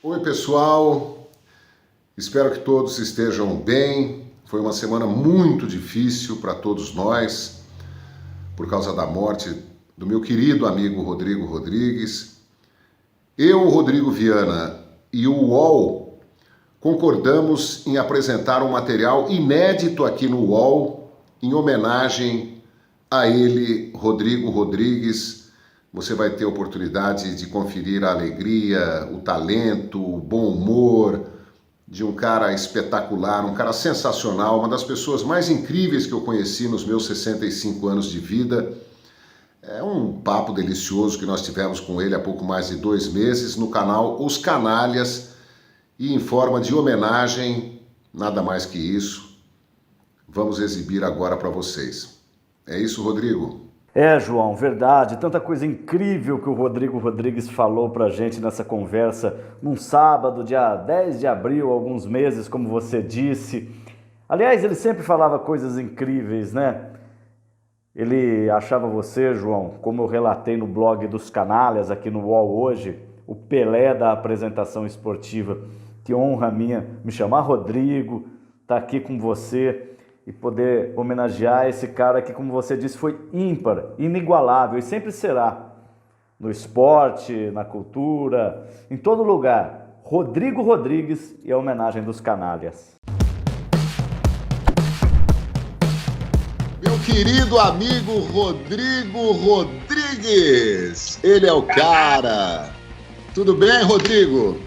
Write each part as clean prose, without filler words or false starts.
Oi, pessoal. Espero que todos estejam bem. Foi uma semana muito difícil para todos nós, por causa da morte do meu querido amigo Rodrigo Rodrigues. Eu, Rodrigo Viana e o UOL concordamos em apresentar um material inédito aqui no UOL em homenagem a ele, Rodrigo Rodrigues. Você vai ter oportunidade de conferir a alegria, o talento, o bom humor de um cara espetacular, um cara sensacional, uma das pessoas mais incríveis que eu conheci nos meus 65 anos de vida. É um papo delicioso que nós tivemos com ele há pouco mais de 2 meses no canal Os Canalhas, e em forma de homenagem, nada mais que isso, vamos exibir agora para vocês. É isso, Rodrigo? É, João, verdade. Tanta coisa incrível que o Rodrigo Rodrigues falou pra gente nessa conversa num sábado, dia 10 de abril, alguns meses, como você disse. Aliás, ele sempre falava coisas incríveis, né? Ele achava você, João, como eu relatei no blog dos Canalhas, aqui no UOL hoje, o Pelé da apresentação esportiva. Que honra minha me chamar Rodrigo, estar aqui com você e poder homenagear esse cara que, como você disse, foi ímpar, inigualável e sempre será. No esporte, na cultura, em todo lugar. Rodrigo Rodrigues e a homenagem dos Canalhas. Meu querido amigo Rodrigo Rodrigues, ele é o cara. Tudo bem, Rodrigo?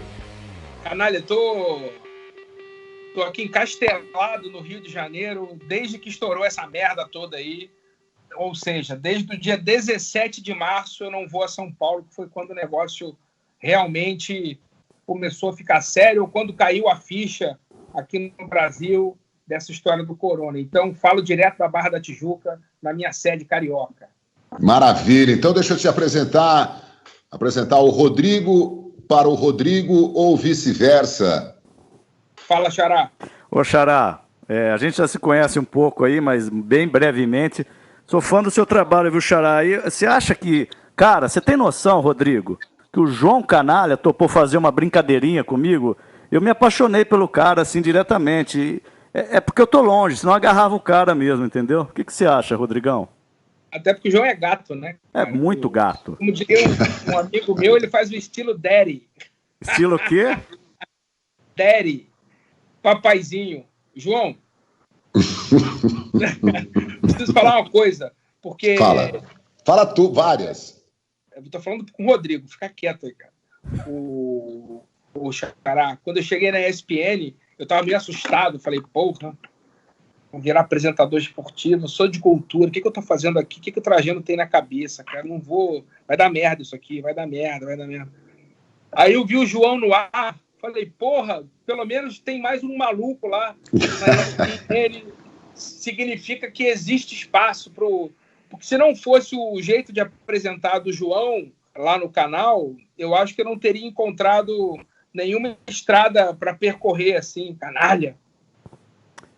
Canalha, tô aqui encastelado no Rio de Janeiro desde que estourou essa merda toda aí. Ou seja, desde o dia 17 de março eu não vou a São Paulo, que foi quando o negócio realmente começou a ficar sério, ou quando caiu a ficha aqui no Brasil dessa história do corona. Então, falo direto da Barra da Tijuca, na minha sede carioca. Maravilha. Então, deixa eu te apresentar o Rodrigo para o Rodrigo ou vice-versa. Fala, Xará. Ô, Xará, a gente já se conhece um pouco aí, mas bem brevemente. Sou fã do seu trabalho, viu, Xará? E você acha que... Cara, você tem noção, Rodrigo, que o João Canalha topou fazer uma brincadeirinha comigo? Eu me apaixonei pelo cara, assim, diretamente. É porque eu tô longe, senão eu agarrava o cara mesmo, entendeu? O que você acha, Rodrigão? Até porque o João é gato, né? É muito gato. Como diria um amigo meu, ele faz o estilo daddy. Estilo o quê? Daddy. Papaizinho. João, preciso falar uma coisa, porque... Fala tu, várias. Eu tô falando com o Rodrigo, fica quieto aí, cara. O Xará, quando eu cheguei na ESPN, eu tava meio assustado, falei, porra, vou virar apresentador esportivo, sou de cultura, o que eu tô fazendo aqui? O que o Trajano tem na cabeça, cara? Não vou... Vai dar merda isso aqui, vai dar merda. Aí eu vi o João no ar, falei, porra, pelo menos tem mais um maluco lá. Ele significa que existe espaço pro... Porque se não fosse o jeito de apresentar do João lá no canal, eu acho que eu não teria encontrado nenhuma estrada para percorrer assim, canalha.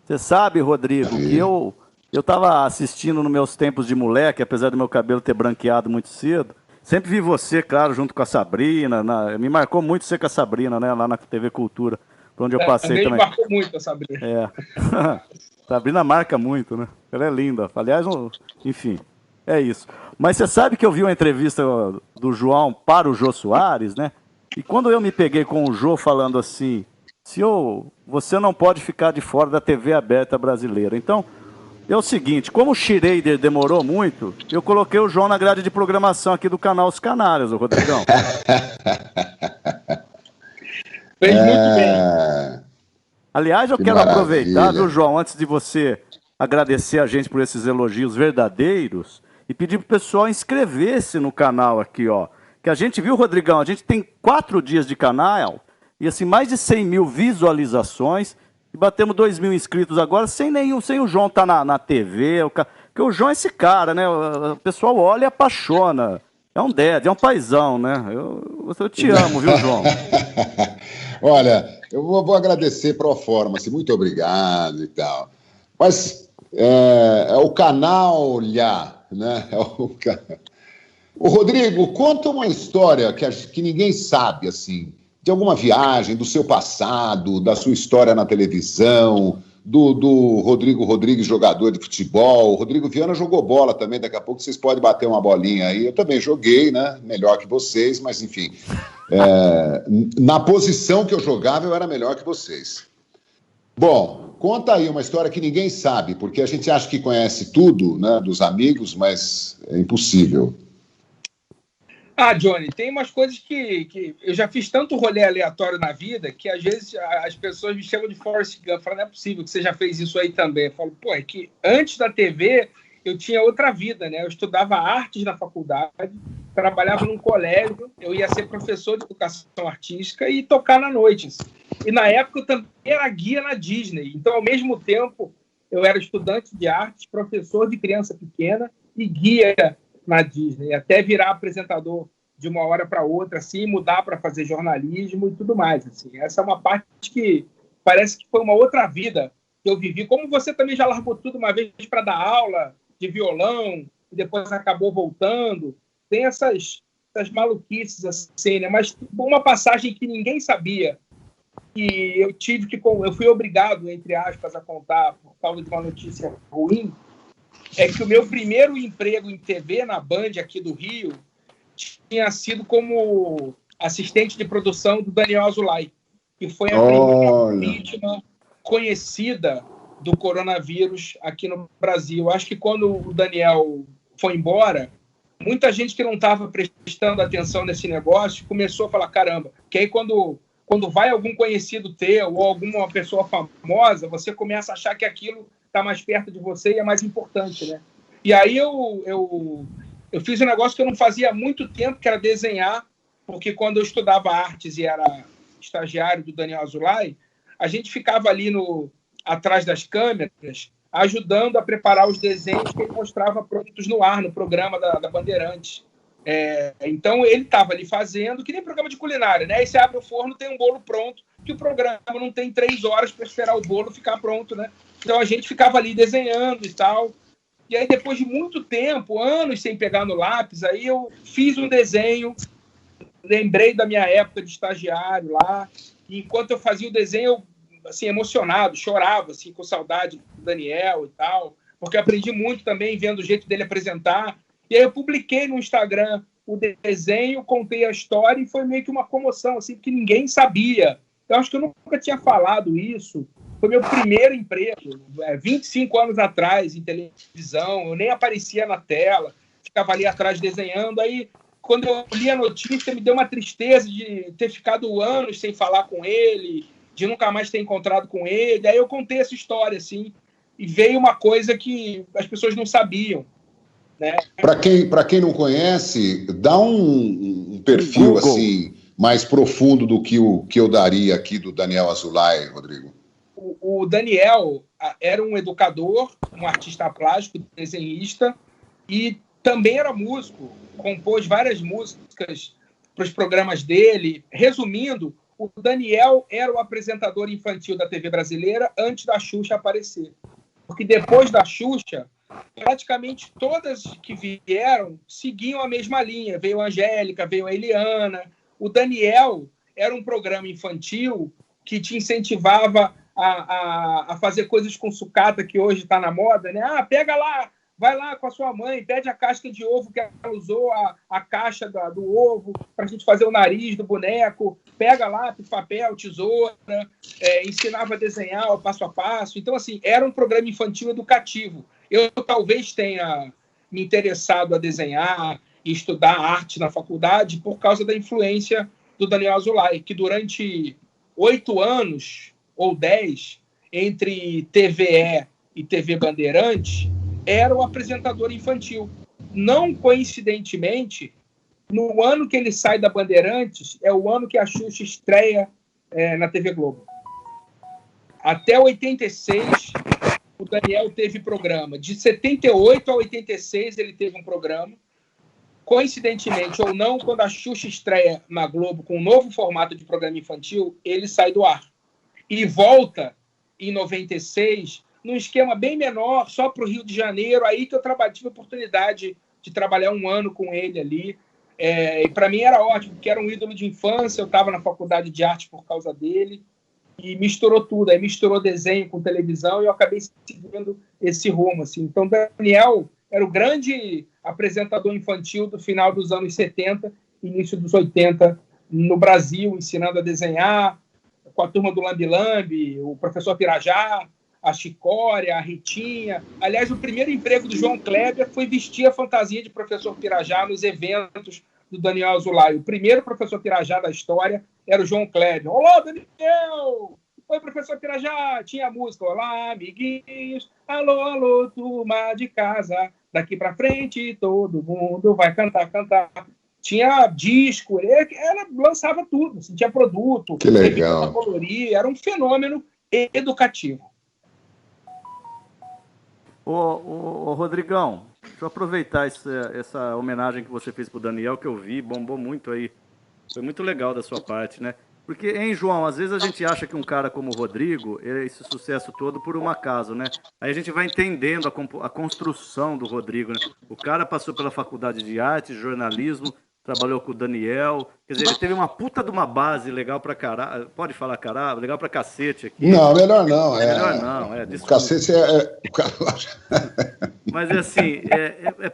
Você sabe, Rodrigo, que eu tava assistindo nos meus tempos de moleque, apesar do meu cabelo ter branqueado muito cedo. Sempre vi você, claro, junto com a Sabrina. Me marcou muito você com a Sabrina, né? Lá na TV Cultura, por onde eu passei também. Me marcou muito a Sabrina. Sabrina marca muito, né? Ela é linda. Aliás, enfim, é isso. Mas você sabe que eu vi uma entrevista do João para o Jô Soares, né? E quando eu me peguei com o Jô falando assim, senhor, você não pode ficar de fora da TV aberta brasileira. Então, é o seguinte, como o Schrader demorou muito, eu coloquei o João na grade de programação aqui do canal Os Canalhas, o Rodrigão. Fez muito bem. Aliás, eu quero aproveitar, viu, João, antes de você agradecer a gente por esses elogios verdadeiros e pedir pro pessoal inscrever-se no canal aqui, ó. Que a gente viu, Rodrigão, a gente tem 4 dias de canal e assim, mais de 100 mil visualizações e batemos 2 mil inscritos agora sem o João estar na TV, porque o João é esse cara, né? O pessoal olha e apaixona. É um dad, é um paizão, né? Eu te amo, viu, João? Olha, eu vou agradecer pro forma, assim, muito obrigado e tal. Mas é o canalha, né? O Rodrigo, conta uma história que ninguém sabe, assim, de alguma viagem, do seu passado, da sua história na televisão, do Rodrigo Rodrigues, jogador de futebol. O Rodrigo Viana jogou bola também, daqui a pouco vocês podem bater uma bolinha aí. Eu também joguei, né? Melhor que vocês, mas enfim. Na posição que eu jogava, eu era melhor que vocês. Bom, conta aí uma história que ninguém sabe, porque a gente acha que conhece tudo, né, dos amigos, mas é impossível. Johnny, tem umas coisas que eu já fiz tanto rolê aleatório na vida que às vezes as pessoas me chamam de Forrest Gump. Falam, não é possível que você já fez isso aí também. Eu falo, pô, é que antes da TV eu tinha outra vida, né? Eu estudava artes na faculdade, trabalhava num colégio, eu ia ser professor de educação artística e tocar na noite. Assim. E na época eu também era guia na Disney. Então, ao mesmo tempo, eu era estudante de artes, professor de criança pequena e guia na Disney, até virar apresentador de uma hora para outra, assim, mudar para fazer jornalismo e tudo mais. Assim. Essa é uma parte que parece que foi uma outra vida que eu vivi. Como você também já largou tudo uma vez para dar aula de violão e depois acabou voltando, tem essas maluquices assim, né? Mas uma passagem que ninguém sabia e eu fui obrigado, entre aspas, a contar por causa de uma notícia ruim, é que o meu primeiro emprego em TV na Band aqui do Rio tinha sido como assistente de produção do Daniel Azulay, que foi a primeira vítima conhecida do coronavírus aqui no Brasil. Acho que quando o Daniel foi embora, muita gente que não estava prestando atenção nesse negócio começou a falar, caramba, que aí quando vai algum conhecido teu ou alguma pessoa famosa, você começa a achar que aquilo está mais perto de você e é mais importante, né? E aí eu fiz um negócio que eu não fazia há muito tempo, que era desenhar, porque quando eu estudava artes e era estagiário do Daniel Azulay, a gente ficava ali atrás das câmeras, ajudando a preparar os desenhos que ele mostrava prontos no ar, no programa da Bandeirantes. Então, ele estava ali fazendo, que nem programa de culinária, né? Aí você abre o forno, tem um bolo pronto, que o programa não tem 3 horas para esperar o bolo ficar pronto, né? Então, a gente ficava ali desenhando e tal. E aí, depois de muito tempo, anos sem pegar no lápis, aí eu fiz um desenho, lembrei da minha época de estagiário lá, e enquanto eu fazia o desenho, eu, assim, emocionado, chorava, assim, com saudade do Daniel e tal, porque eu aprendi muito também vendo o jeito dele apresentar. E aí eu publiquei no Instagram o desenho, contei a história e foi meio que uma comoção, assim, porque ninguém sabia. Eu acho que eu nunca tinha falado isso. Foi meu primeiro emprego, 25 anos atrás, em televisão. Eu nem aparecia na tela, ficava ali atrás desenhando. Aí, quando eu li a notícia, me deu uma tristeza de ter ficado anos sem falar com ele, de nunca mais ter encontrado com ele. Aí eu contei essa história, assim, e veio uma coisa que as pessoas não sabiam. Né? Para quem não conhece, dá um perfil assim mais profundo do que eu daria aqui do Daniel Azulay, Rodrigo. O Daniel era um educador, um artista plástico, desenhista e também era músico, compôs várias músicas para os programas dele. Resumindo, o Daniel era o apresentador infantil da TV brasileira antes da Xuxa aparecer. Porque depois da Xuxa, praticamente todas que vieram seguiam a mesma linha. Veio a Angélica, veio a Eliana. O Daniel era um programa infantil que te incentivava a fazer coisas com sucata, que hoje está na moda, né? Pega lá, vai lá com a sua mãe, pede a casca de ovo que ela usou, a caixa do ovo, para a gente fazer o nariz do boneco, pega lápis, papel, tesoura, ensinava a desenhar o passo a passo. Então, assim, era um programa infantil educativo. Eu talvez tenha me interessado a desenhar e estudar arte na faculdade por causa da influência do Daniel Azulay, que durante 8 anos ou 10, entre TVE e TV Bandeirantes, era o apresentador infantil. Não coincidentemente, no ano que ele sai da Bandeirantes, é o ano que a Xuxa estreia na TV Globo. Até 86, o Daniel teve programa. De 78 a 86, ele teve um programa. Coincidentemente ou não, quando a Xuxa estreia na Globo com um novo formato de programa infantil, ele sai do ar. E volta em 96, num esquema bem menor, só para o Rio de Janeiro, aí que eu tive a oportunidade de trabalhar um ano com ele ali. E para mim era ótimo, porque era um ídolo de infância, eu estava na faculdade de arte por causa dele, e misturou tudo, aí misturou desenho com televisão, e eu acabei seguindo esse rumo. Assim. Então, Daniel era o grande apresentador infantil do final dos anos 70, início dos 80, no Brasil, ensinando a desenhar, com a turma do Lambi Lambi, o professor Pirajá, a Chicória, a Ritinha. Aliás, o primeiro emprego do João Kleber foi vestir a fantasia de professor Pirajá nos eventos do Daniel Azulay. O primeiro professor Pirajá da história era o João Kleber. Olá, Daniel! Oi, professor Pirajá! Tinha a música. Olá, amiguinhos! Alô, alô, turma de casa! Daqui pra frente todo mundo vai cantar. Tinha disco, ela lançava tudo. Assim, tinha produto, que legal. Colorir, era um fenômeno educativo. Ô, Rodrigão, deixa eu aproveitar essa homenagem que você fez pro Daniel, que eu vi, bombou muito aí. Foi muito legal da sua parte, né? Porque, hein, João, às vezes a gente acha que um cara como o Rodrigo, esse sucesso todo por um acaso, né? Aí a gente vai entendendo a construção do Rodrigo, né? O cara passou pela faculdade de arte, jornalismo, trabalhou com o Daniel, quer dizer, ele teve uma puta de uma base legal pra caralho, pode falar caralho, legal pra cacete aqui. Não, melhor não. Melhor não, o cacete é... Mas assim,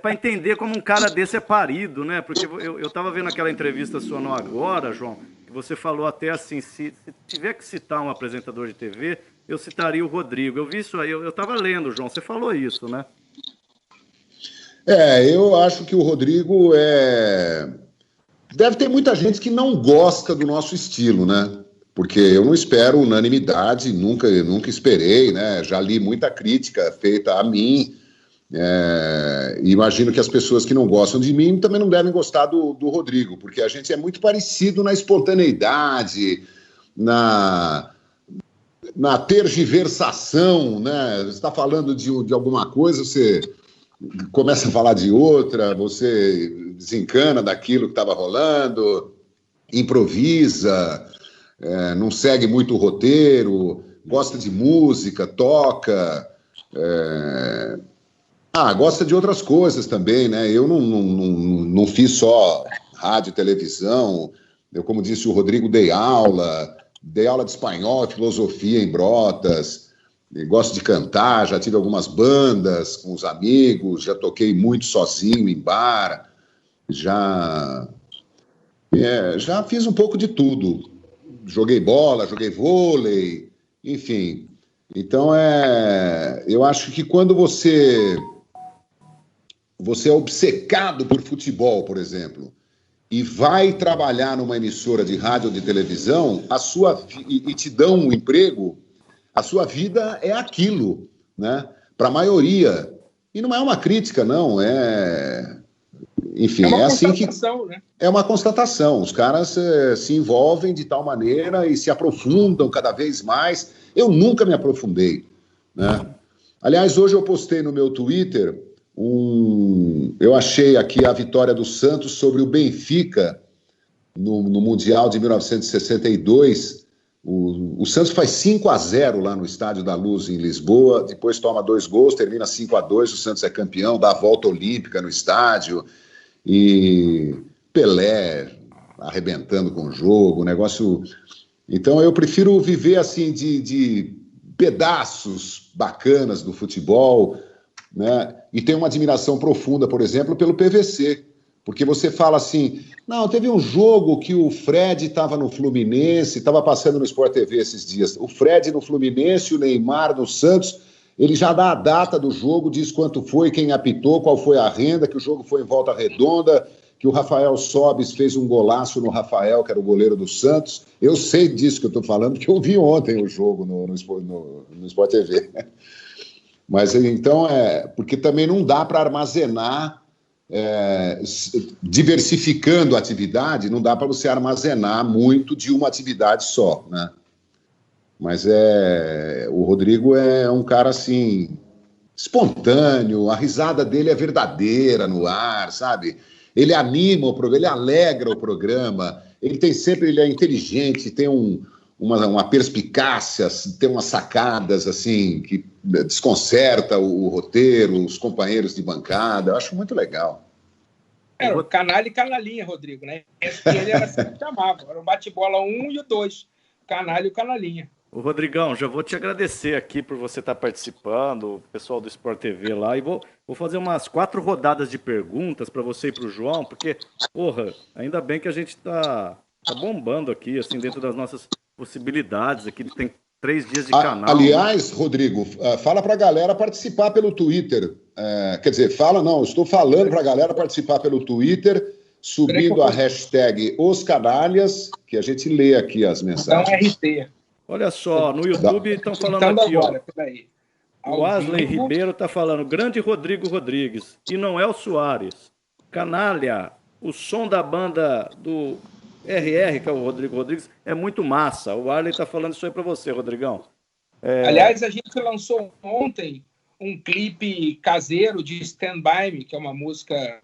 pra entender como um cara desse é parido, né? Porque eu tava vendo aquela entrevista sua no Agora, João, que você falou até assim, se tiver que citar um apresentador de TV, eu citaria o Rodrigo. Eu vi isso aí, eu tava lendo, João, você falou isso, né? Eu acho que o Rodrigo deve ter muita gente que não gosta do nosso estilo, né? Porque eu não espero unanimidade, nunca esperei, né? Já li muita crítica feita a mim. Imagino que as pessoas que não gostam de mim também não devem gostar do Rodrigo, porque a gente é muito parecido na espontaneidade, na tergiversação, né? Você está falando de alguma coisa, você começa a falar de outra, você desencana daquilo que estava rolando, improvisa, não segue muito o roteiro, gosta de música, toca, gosta de outras coisas também, né? Eu não fiz só rádio e televisão, eu, como disse o Rodrigo, dei aula de espanhol e filosofia em Brotas. Gosto de cantar, já tive algumas bandas com os amigos, já toquei muito sozinho em bar, já fiz um pouco de tudo. Joguei bola, joguei vôlei, enfim. Então, eu acho que quando você é obcecado por futebol, por exemplo, e vai trabalhar numa emissora de rádio ou de televisão, e te dão um emprego, a sua vida é aquilo, né? Para a maioria. E não é uma crítica, não. Enfim, é assim que... Né? É uma constatação. Os caras se envolvem de tal maneira e se aprofundam cada vez mais. Eu nunca me aprofundei, né? Aliás, hoje eu postei no meu Twitter eu achei aqui a vitória do Santos sobre o Benfica no Mundial de 1962. O Santos faz 5-0 lá no Estádio da Luz, em Lisboa, depois toma 2 gols, termina 5-2, o Santos é campeão, dá a volta olímpica no estádio, e Pelé arrebentando com o jogo, o negócio... Então eu prefiro viver assim de pedaços bacanas do futebol, né? E tenho uma admiração profunda, por exemplo, pelo PVC, porque você fala assim, não, teve um jogo que o Fred estava no Fluminense, estava passando no Sport TV esses dias, o Fred no Fluminense, o Neymar no Santos, ele já dá a data do jogo, diz quanto foi, quem apitou, qual foi a renda, que o jogo foi em volta redonda, que o Rafael Sobis fez um golaço no Rafael, que era o goleiro do Santos. Eu sei disso que eu estou falando, porque eu vi ontem o jogo no Sport TV. Mas então, porque também não dá para armazenar, diversificando a atividade, não dá para você armazenar muito de uma atividade só, né? Mas o Rodrigo é um cara, assim, espontâneo, a risada dele é verdadeira no ar, sabe? Ele anima o programa, ele alegra o programa, ele é inteligente, tem uma perspicácia, tem umas sacadas, assim, que desconcerta o roteiro, os companheiros de bancada. Eu acho muito legal. Era o Canalha e Canalinha, Rodrigo, né? ESPN era assim que chamava. Era o bate-bola 1 e o 2. Canalha e o Canalinha. Ô, Rodrigão, já vou te agradecer aqui por você estar participando, o pessoal do Sport TV lá, e vou fazer umas 4 rodadas de perguntas para você e para o João, porque, porra, ainda bem que a gente tá bombando aqui, assim, dentro das nossas possibilidades aqui, tem 3 dias de canal. Aliás, Rodrigo, fala para a galera participar pelo Twitter. Quer dizer, estou falando para a galera participar pelo Twitter, subindo a hashtag Os Canalhas, que a gente lê aqui as mensagens. Então, RT. Olha só, no YouTube estão falando aqui, agora, ó. O Asley Ribeiro está falando, grande Rodrigo Rodrigues, e não é o Soares. Canalha, o som da banda do RR, que é o Rodrigo Rodrigues, é muito massa. O Arley está falando isso aí para você, Rodrigão. Aliás, a gente lançou ontem um clipe caseiro de Stand By Me, que é uma música,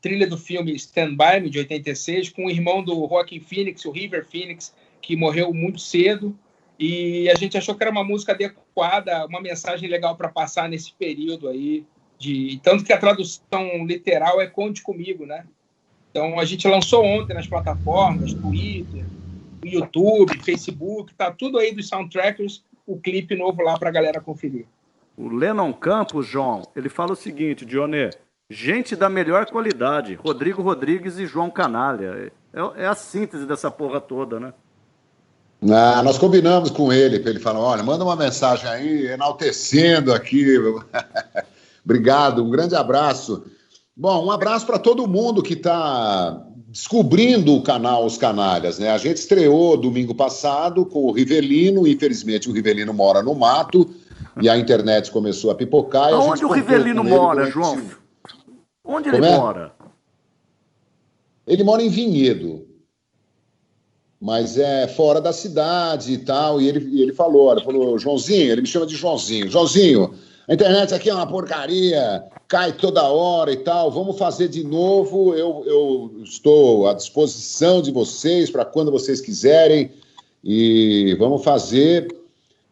trilha do filme Stand By Me, de 86, com o irmão do Joaquin Phoenix, o River Phoenix, que morreu muito cedo, e a gente achou que era uma música adequada, uma mensagem legal para passar nesse período aí, tanto que a tradução literal é Conte Comigo, né? Então a gente lançou ontem nas plataformas, Twitter, YouTube, Facebook, tá tudo aí dos Soundtrackers, o clipe novo lá para a galera conferir. O Lennon Campos, João, ele fala o seguinte, Dionê, gente da melhor qualidade, Rodrigo Rodrigues e João Canalha, é a síntese dessa porra toda, né? Nós combinamos com ele, para ele falar, olha, manda uma mensagem aí, enaltecendo aqui. Obrigado, um grande abraço. Bom, um abraço para todo mundo que está descobrindo o canal Os Canalhas, né? A gente estreou domingo passado com o Rivelino, infelizmente o Rivelino mora no mato, e a internet começou a pipocar. E onde o Rivelino mora, João? Onde ele mora? Ele mora em Vinhedo. Mas é fora da cidade e tal, e ele falou, Joãozinho, ele me chama de Joãozinho, a internet aqui é uma porcaria, cai toda hora e tal, vamos fazer de novo, eu estou à disposição de vocês para quando vocês quiserem, e vamos fazer,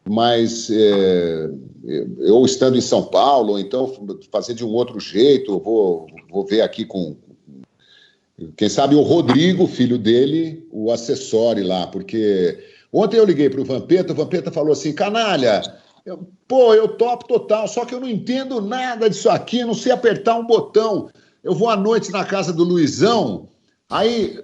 mas eu estando em São Paulo, então fazer de um outro jeito, vou ver aqui com... Quem sabe o Rodrigo, filho dele, o acessore lá, porque ontem eu liguei para o Vampeta falou assim, Canalha, eu topo total, só que eu não entendo nada disso aqui, não sei apertar um botão. Eu vou à noite na casa do Luizão, aí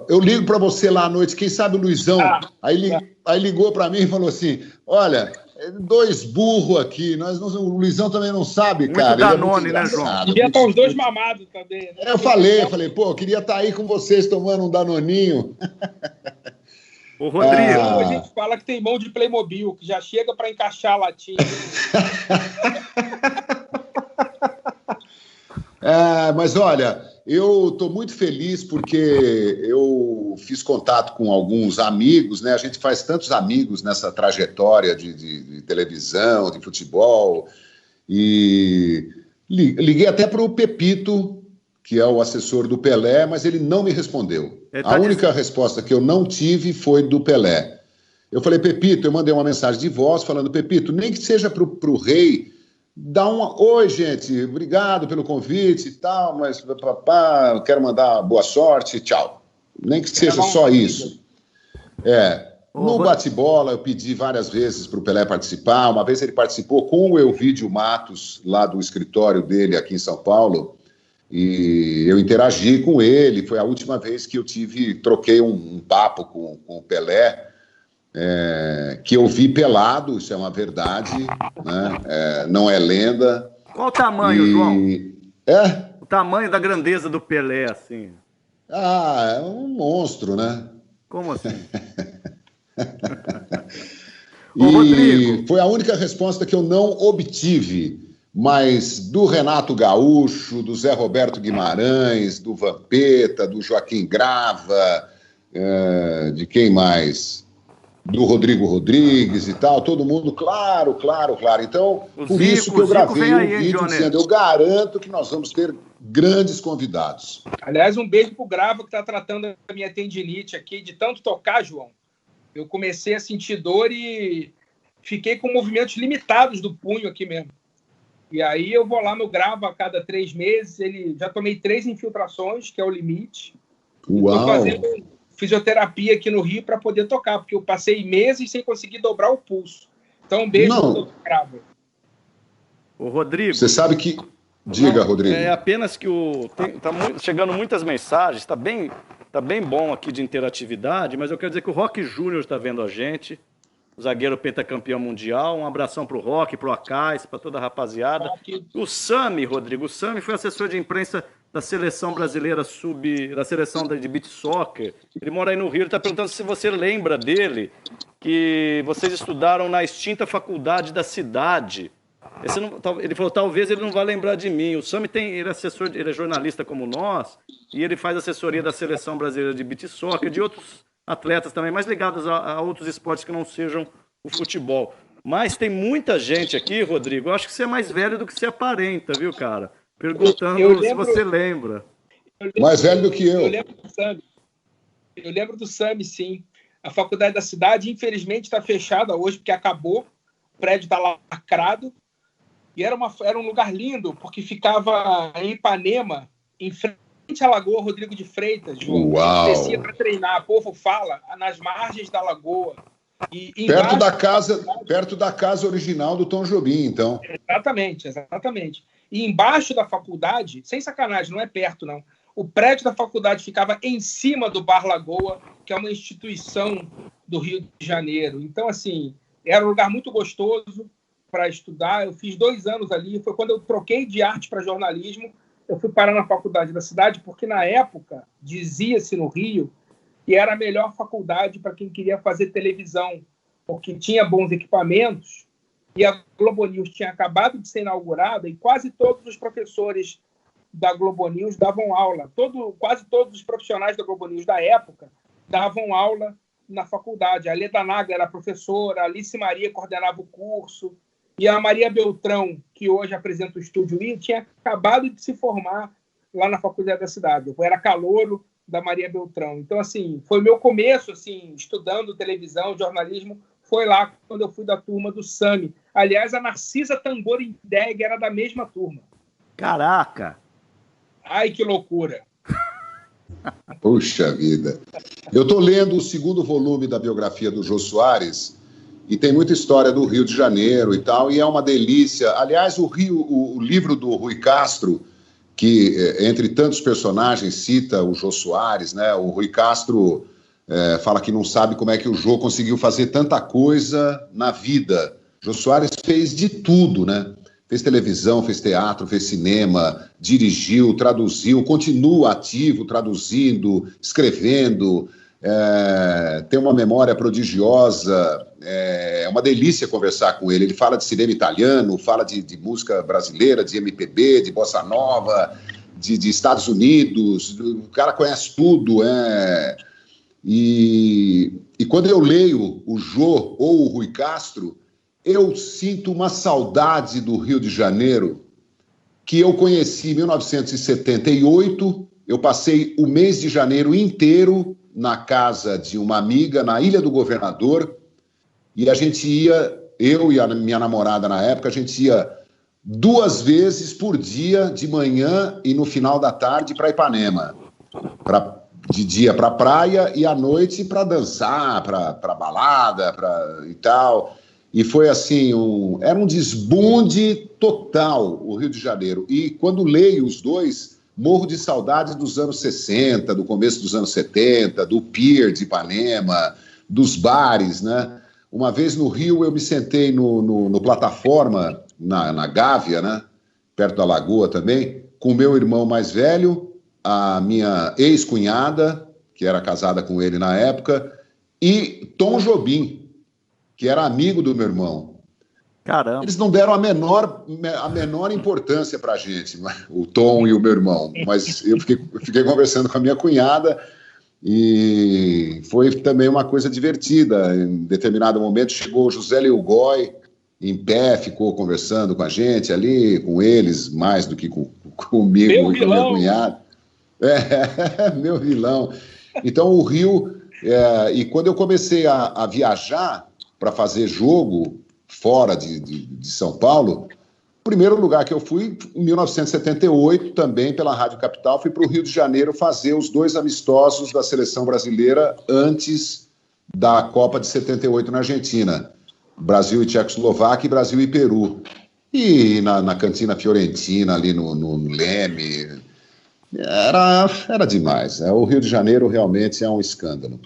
eu ligo para você lá à noite, quem sabe o Luizão, aí ligou para mim e falou assim, olha... 2 burros aqui, o Luizão também não sabe, muito cara. Danone, né, João? Devia estar os 2 mamados também. Né? Eu falei, eu queria estar aí com vocês tomando um Danoninho. O Rodrigo. A gente fala que tem mão de Playmobil, que já chega para encaixar a latinha. Mas olha, eu estou muito feliz porque eu fiz contato com alguns amigos, né? A gente faz tantos amigos nessa trajetória de televisão, de futebol, e liguei até para o Pepito, que é o assessor do Pelé, mas ele não me respondeu. A única resposta que eu não tive foi do Pelé. Eu falei, Pepito, eu mandei uma mensagem de voz falando, Pepito, nem que seja para o Rei, dá uma... Oi, gente, obrigado pelo convite e tal, mas papá, eu quero mandar boa sorte, tchau. Nem que seja só isso. No bate-bola, eu pedi várias vezes para o Pelé participar. Uma vez ele participou com o Elvídio Matos, lá do escritório dele aqui em São Paulo, e eu interagi com ele. Foi a última vez que eu troquei um papo com o Pelé, que eu vi pelado, isso é uma verdade, né? Não é lenda. Qual o tamanho, João? O tamanho da grandeza do Pelé, assim? É um monstro, né? Como assim? E foi a única resposta que eu não obtive, mas do Renato Gaúcho, do Zé Roberto Guimarães, do Vampeta, do Joaquim Grava, de quem mais? Do Rodrigo Rodrigues e tal, todo mundo, claro. Então, por isso que eu gravei um vídeo dizendo, eu garanto que nós vamos ter grandes convidados. Aliás, um beijo pro Grava, que está tratando a minha tendinite aqui, de tanto tocar, João. Eu comecei a sentir dor e fiquei com movimentos limitados do punho aqui mesmo. E aí eu vou lá, eu gravo a cada 3 meses. Já tomei 3 infiltrações, que é o limite. Estou fazendo fisioterapia aqui no Rio para poder tocar, porque eu passei meses sem conseguir dobrar o pulso. Então, um beijo para todo gravo. Ô, Rodrigo... Você sabe que... Diga, Rodrigo. É apenas que tá chegando muitas mensagens, tá bem bom aqui de interatividade, mas eu quero dizer que o Roque Júnior está vendo a gente, o zagueiro pentacampeão mundial. Um abração pro Roque, pro Acais, para toda a rapaziada. O Sami, Rodrigo, o Sami foi assessor de imprensa da seleção brasileira da seleção de beach soccer. Ele mora aí no Rio, ele está perguntando se você lembra dele, que vocês estudaram na extinta faculdade da cidade. Ele falou, talvez ele não vá lembrar de mim. O Sami ele é jornalista como nós, e ele faz assessoria da seleção brasileira de beach soccer, de outros atletas também, mais ligados a outros esportes que não sejam o futebol. Mas tem muita gente aqui, Rodrigo, eu acho que você é mais velho do que você aparenta, viu, cara? Perguntando se você lembra. Mais velho do que eu. Eu lembro do Sami, sim. A faculdade da cidade, infelizmente, está fechada hoje, porque acabou. O prédio está lacrado. E era um lugar lindo, porque ficava em Ipanema, em frente à Lagoa Rodrigo de Freitas. João. Uau! A gente descia para treinar, povo fala, nas margens da lagoa. E perto da casa original do Tom Jobim, então. Exatamente. E embaixo da faculdade, sem sacanagem, não é perto, não. O prédio da faculdade ficava em cima do Bar Lagoa, que é uma instituição do Rio de Janeiro. Então, assim, era um lugar muito gostoso para estudar. Eu fiz 2 anos ali. Foi quando eu troquei de arte para jornalismo. Eu fui parar na faculdade da cidade, porque na época dizia-se no Rio que era a melhor faculdade para quem queria fazer televisão, porque tinha bons equipamentos, e a Globo News tinha acabado de ser inaugurada e quase todos os professores da Globo News davam aula. Quase todos os profissionais da Globo News da época davam aula na faculdade. A Leda Naga era professora, a Alice Maria coordenava o curso, e a Maria Beltrão, que hoje apresenta o Estúdio I, tinha acabado de se formar lá na faculdade da cidade. Eu era calouro da Maria Beltrão. Então, assim, foi meu começo, assim, estudando televisão, jornalismo, foi lá quando eu fui da turma do Sami. Aliás, a Narcisa Tamborindeg era da mesma turma. Caraca! Ai, que loucura! Puxa vida! Eu estou lendo o 2º volume da biografia do Jô Soares e tem muita história do Rio de Janeiro e tal, e é uma delícia. Aliás, o livro do Rui Castro, que, entre tantos personagens, cita o Jô Soares, né? O Rui Castro fala que não sabe como é que o Jô conseguiu fazer tanta coisa na vida. Jô Soares fez de tudo, né? Fez televisão, fez teatro, fez cinema, dirigiu, traduziu, continua ativo, traduzindo, escrevendo, tem uma memória prodigiosa, é uma delícia conversar com ele. Ele fala de cinema italiano, fala de música brasileira, de MPB, de bossa nova, de Estados Unidos, o cara conhece tudo, E quando eu leio o Jô ou o Rui Castro, eu sinto uma saudade do Rio de Janeiro, que eu conheci em 1978. Eu passei o mês de janeiro inteiro na casa de uma amiga, na Ilha do Governador, e a gente ia, eu e a minha namorada na época, a gente ia 2 vezes por dia, de manhã e no final da tarde, para Ipanema. De dia para praia e à noite para dançar, para balada e tal. E foi assim, era um desbunde total o Rio de Janeiro. E quando leio os dois, morro de saudades dos anos 60, do começo dos anos 70, do Pier de Ipanema, dos bares, né? Uma vez no Rio eu me sentei no plataforma, na Gávea, né? Perto da Lagoa também, com o meu irmão mais velho, a minha ex-cunhada, que era casada com ele na época, e Tom Jobim, que era amigo do meu irmão. Caramba! Eles não deram a menor importância para a gente, o Tom e o meu irmão, mas eu fiquei conversando com a minha cunhada e foi também uma coisa divertida. Em determinado momento chegou o José Leogói, em pé, ficou conversando com a gente ali, com eles, mais do que comigo meu e com a minha cunhada. Meu vilão. Então o Rio, e quando eu comecei a viajar para fazer jogo fora de São Paulo, primeiro lugar que eu fui, em 1978, também pela Rádio Capital, fui para o Rio de Janeiro fazer os 2 amistosos da seleção brasileira antes da Copa de 78 na Argentina. Brasil e Tchecoslováquia e Brasil e Peru. E na cantina fiorentina, ali no Leme, era demais. O Rio de Janeiro realmente é um escândalo.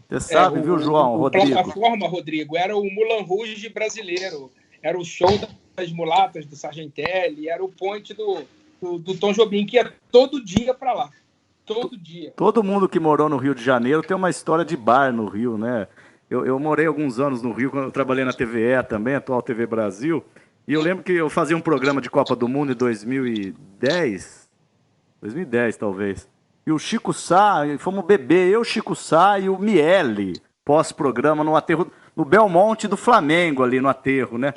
Você sabe, viu, João, Rodrigo? A plataforma, Rodrigo, era o Moulin Rouge brasileiro. Era o show das mulatas do Sargentelli, era o point do Tom Jobim, que ia todo dia para lá. Todo dia. Todo mundo que morou no Rio de Janeiro tem uma história de bar no Rio, né? Eu morei alguns anos no Rio, quando eu trabalhei na TVE também, atual TV Brasil, e eu lembro que eu fazia um programa de Copa do Mundo em 2010 talvez, e o Chico Sá, fomos beber, eu, Chico Sá e o Miele, pós-programa no aterro, no Belmonte do Flamengo, ali no aterro, né?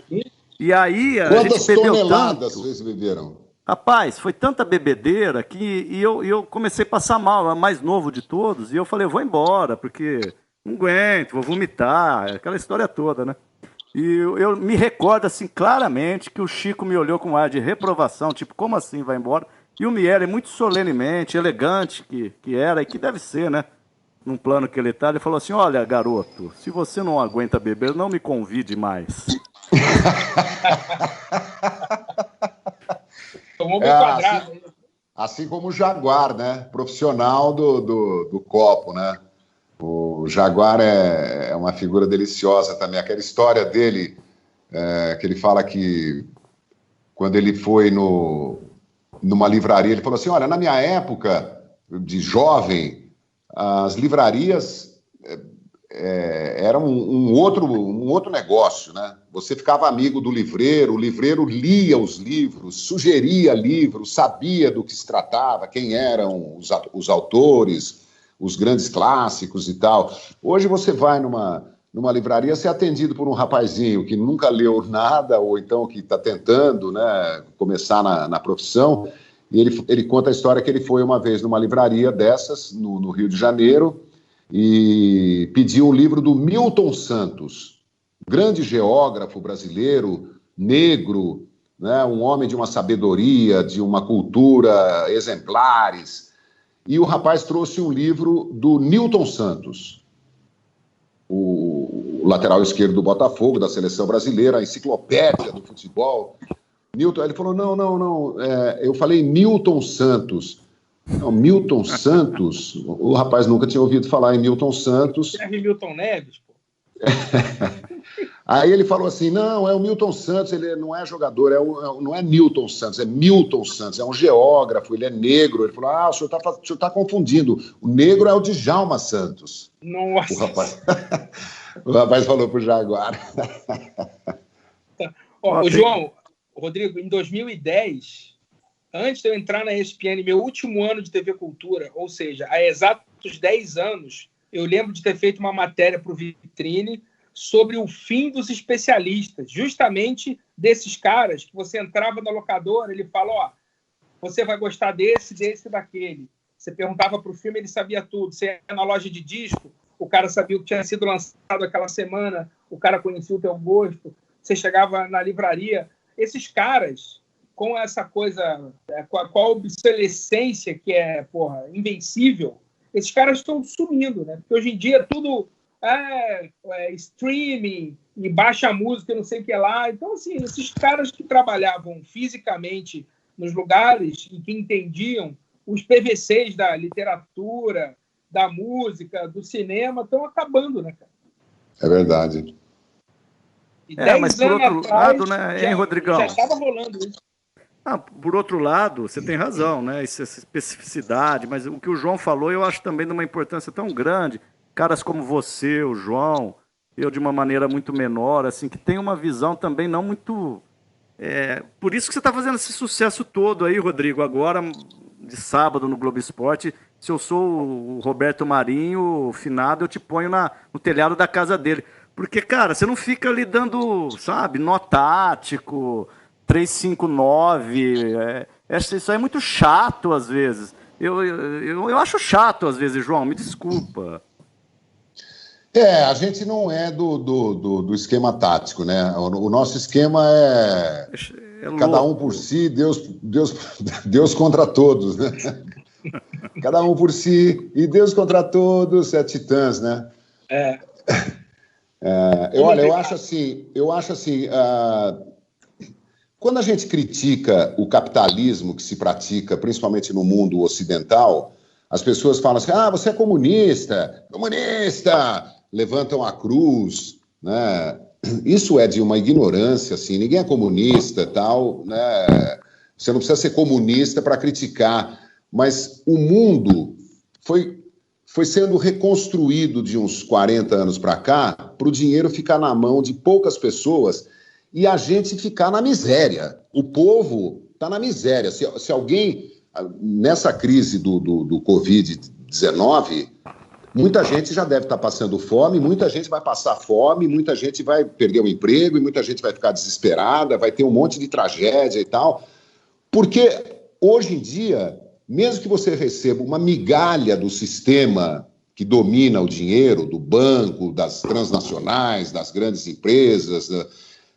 E aí a gente bebeu toneladas tanto. vocês beberam? Rapaz, foi tanta bebedeira que eu comecei a passar mal, a mais novo de todos, e eu falei, eu vou embora, porque não aguento, vou vomitar, aquela história toda, né? E eu me recordo, assim, claramente que o Chico me olhou com um ar de reprovação, tipo, como assim vai embora? E o Miele, muito solenemente, elegante que era, e que deve ser, né? Num plano que ele tá, ele falou assim, olha, garoto, se você não aguenta beber, não me convide mais. Tomou bem quadrado. Assim como o Jaguar, né? Profissional do copo, né? O Jaguar é uma figura deliciosa também. Aquela história dele, que ele fala que quando ele foi numa livraria, ele falou assim, olha, na minha época de jovem, as livrarias eram um outro negócio, né? Você ficava amigo do livreiro, o livreiro lia os livros, sugeria livros, sabia do que se tratava, quem eram os autores, os grandes clássicos e tal. Hoje você vai numa livraria ser atendido por um rapazinho que nunca leu nada, ou então que está tentando, né, começar na profissão, e ele conta a história que ele foi uma vez numa livraria dessas, no Rio de Janeiro, e pediu um livro do Milton Santos, grande geógrafo brasileiro, negro, né, um homem de uma sabedoria, de uma cultura exemplares. E o rapaz trouxe um livro do Nilton Santos, o lateral esquerdo do Botafogo, da seleção brasileira, a enciclopédia do futebol. Nilton, ele falou, não, eu falei Milton Santos. Não, Milton Santos, o rapaz nunca tinha ouvido falar em Milton Santos. Serve Milton Neves, pô. Aí ele falou assim, não, é o Milton Santos, ele não é jogador, não é Nilton Santos, é Milton Santos, é um geógrafo, ele é negro. Ele falou, o senhor está confundindo, o negro é o Djalma Santos. Nossa. O rapaz falou pro Jaguar. Ó, João, Rodrigo, em 2010, antes de eu entrar na ESPN, meu último ano de TV Cultura, ou seja, há exatos 10 anos, eu lembro de ter feito uma matéria para o Vitrine sobre o fim dos especialistas, justamente desses caras que você entrava na locadora, ele fala, ó, você vai gostar desse e daquele. Você perguntava para o filme, ele sabia tudo. Você ia na loja de disco, o cara sabia o que tinha sido lançado aquela semana, o cara conhecia o teu gosto. Você chegava na livraria. Esses caras, com essa coisa, com a obsolescência que é, invencível, esses caras estão sumindo, né? Porque hoje em dia tudo streaming e baixa música e não sei o que lá. Então, assim, esses caras que trabalhavam fisicamente nos lugares e que entendiam os PVCs da literatura, da música, do cinema, estão acabando, né, cara? É verdade. Mas por outro lado, né, hein, Rodrigão? Já estava rolando isso. Por outro lado, você tem razão, né? Essa especificidade, mas o que o João falou eu acho também de uma importância tão grande. Caras como você, o João, eu de uma maneira muito menor, assim, que tem uma visão também não muito... Por isso que você está fazendo esse sucesso todo aí, Rodrigo, agora, de sábado no Globo Esporte. Se eu sou o Roberto Marinho, finado, eu te ponho no telhado da casa dele. Porque, cara, você não fica ali dando, sabe, nó tático, 359, isso aí é muito chato às vezes. Eu acho chato às vezes, João, me desculpa. A gente não é do esquema tático, né? O nosso esquema Cada um por si, Deus contra todos, né? Cada um por si e Deus contra todos, é Titãs, né? Eu acho assim, quando a gente critica o capitalismo que se pratica, principalmente no mundo ocidental, as pessoas falam assim, você é comunista, levantam a cruz, né? Isso é de uma ignorância, assim, ninguém é comunista, tal, né? Você não precisa ser comunista para criticar, mas o mundo foi sendo reconstruído de uns 40 anos para cá para o dinheiro ficar na mão de poucas pessoas e a gente ficar na miséria. O povo está na miséria. Se alguém, nessa crise do Covid-19, muita gente já deve estar passando fome, muita gente vai passar fome, muita gente vai perder o emprego e muita gente vai ficar desesperada, vai ter um monte de tragédia e tal. Porque hoje em dia, mesmo que você receba uma migalha do sistema que domina o dinheiro, do banco, das transnacionais, das grandes empresas,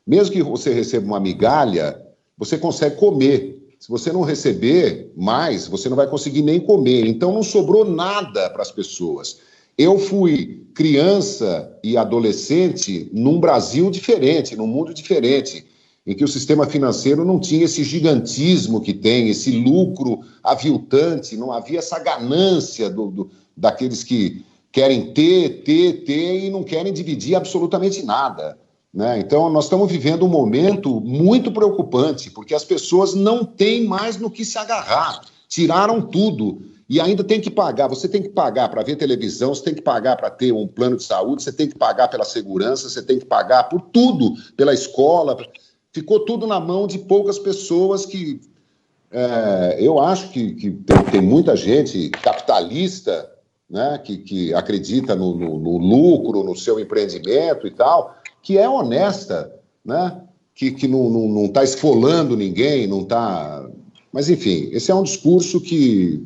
mesmo que você receba uma migalha, você consegue comer. Se você não receber mais, você não vai conseguir nem comer. Então não sobrou nada para as pessoas. Eu fui criança e adolescente num Brasil diferente, num mundo diferente, em que o sistema financeiro não tinha esse gigantismo que tem, esse lucro aviltante, não havia essa ganância daqueles que querem ter e não querem dividir absolutamente nada, né? Então, nós estamos vivendo um momento muito preocupante, porque as pessoas não têm mais no que se agarrar, tiraram tudo e ainda tem que pagar. Você tem que pagar para ver televisão, você tem que pagar para ter um plano de saúde, você tem que pagar pela segurança, você tem que pagar por tudo, pela escola. Ficou tudo na mão de poucas pessoas que... eu acho que tem muita gente capitalista, né, que acredita no lucro, no seu empreendimento e tal, que é honesta, né, que não está esfolando ninguém, não está... Mas, enfim, esse é um discurso que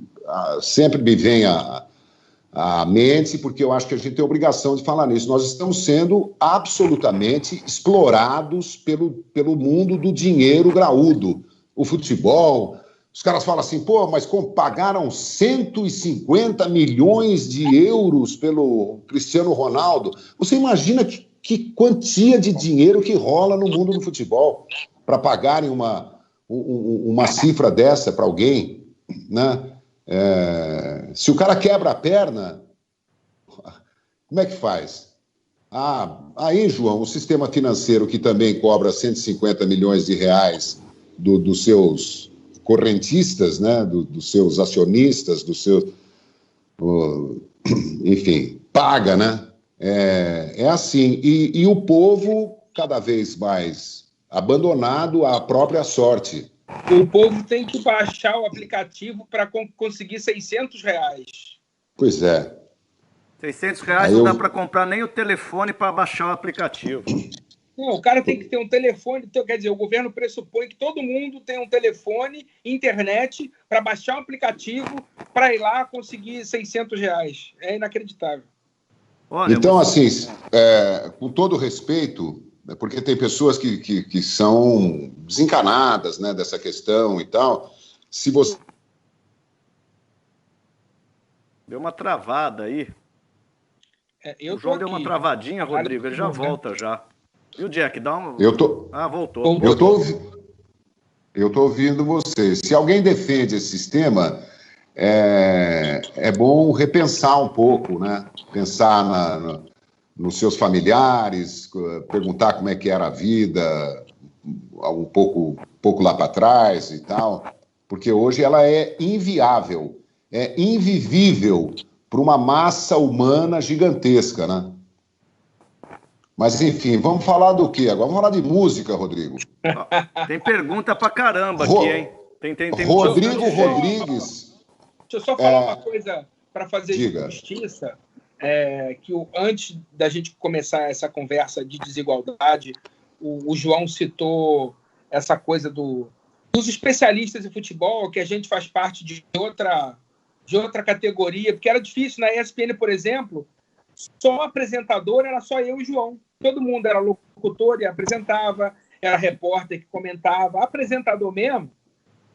sempre me vem à mente, porque eu acho que a gente tem a obrigação de falar nisso. Nós estamos sendo absolutamente explorados pelo mundo do dinheiro graúdo. O futebol, os caras falam assim, mas pagaram 150 milhões de euros pelo Cristiano Ronaldo. Você imagina que quantia de dinheiro que rola no mundo do futebol para pagarem uma cifra dessa para alguém, né? Se o cara quebra a perna, como é que faz? Aí, João, o sistema financeiro que também cobra 150 milhões de reais dos seus correntistas, né, dos seus acionistas, enfim, paga, né? É assim. E o povo cada vez mais abandonado à própria sorte. O povo tem que baixar o aplicativo para conseguir R$600. Pois é. R$600 não dá para comprar nem o telefone para baixar o aplicativo. Não, o cara tem que ter um telefone. Quer dizer, o governo pressupõe que todo mundo tem um telefone, internet, para baixar um aplicativo, para ir lá conseguir R$600. É inacreditável. Olha, então, assim, com todo respeito... Porque tem pessoas que são desencanadas, né, dessa questão e tal. Se você... Deu uma travada aí. O João deu uma travadinha, Rodrigo. Ele já volta já. E o Jack, dá uma... voltou. Eu tô ouvindo você. Se alguém defende esse sistema, é bom repensar um pouco, né? Pensar nos seus familiares, perguntar como é que era a vida um pouco lá para trás e tal, porque hoje ela é inviável, é invivível para uma massa humana gigantesca, né? Mas, enfim, vamos falar do quê agora? Vamos falar de música, Rodrigo. Tem pergunta pra caramba aqui, hein? Tem Rodrigo Rodrigues. Deixa eu só falar uma coisa para fazer justiça. Que antes da gente começar essa conversa de desigualdade, o João citou essa coisa dos especialistas em futebol, que a gente faz parte de outra categoria, porque era difícil. Na ESPN, por exemplo, só apresentador era só eu e o João. Todo mundo era locutor e apresentava. era repórter que comentava, apresentador mesmo,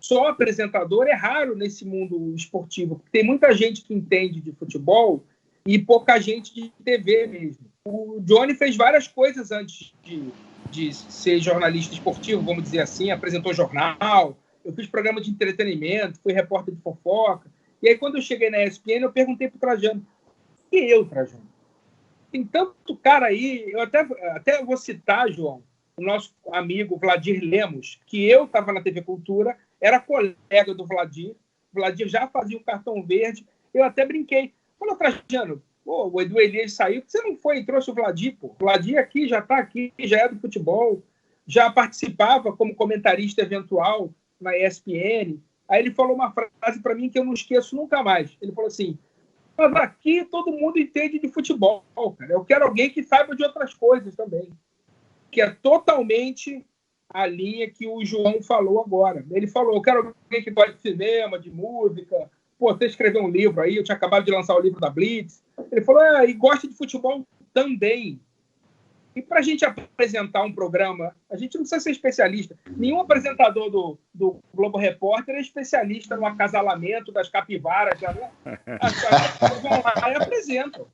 só apresentador é raro nesse mundo esportivo, porque tem muita gente que entende de futebol e pouca gente de TV mesmo. O Johnny fez várias coisas antes de ser jornalista esportivo, vamos dizer assim, apresentou jornal, eu fiz programa de entretenimento, fui repórter de fofoca. E aí, quando eu cheguei na ESPN, eu perguntei pro Trajano, e eu, Trajano? Tem tanto cara aí, eu até vou citar, João, o nosso amigo Vladir Lemos, que eu estava na TV Cultura, era colega do Vladir, o Vladir já fazia o cartão verde, eu até brinquei. Falou, Trajano, pô, o Edu Elias saiu, você não foi e trouxe o Vladir, pô? O Vladir aqui, já está aqui, já é do futebol, já participava como comentarista eventual na ESPN. Aí ele falou uma frase para mim que eu não esqueço nunca mais. Ele falou assim, mas aqui todo mundo entende de futebol, cara. Eu quero alguém que saiba de outras coisas também. Que é totalmente a linha que o João falou agora. Ele falou, eu quero alguém que gosta de cinema, de música. Pô, você escreveu um livro aí, eu tinha acabado de lançar o livro da Blitz. Ele falou, e gosta de futebol também. E para a gente apresentar um programa, a gente não precisa ser especialista. Nenhum apresentador do Globo Repórter é especialista no acasalamento das capivaras. As pessoas vão lá e apresentam.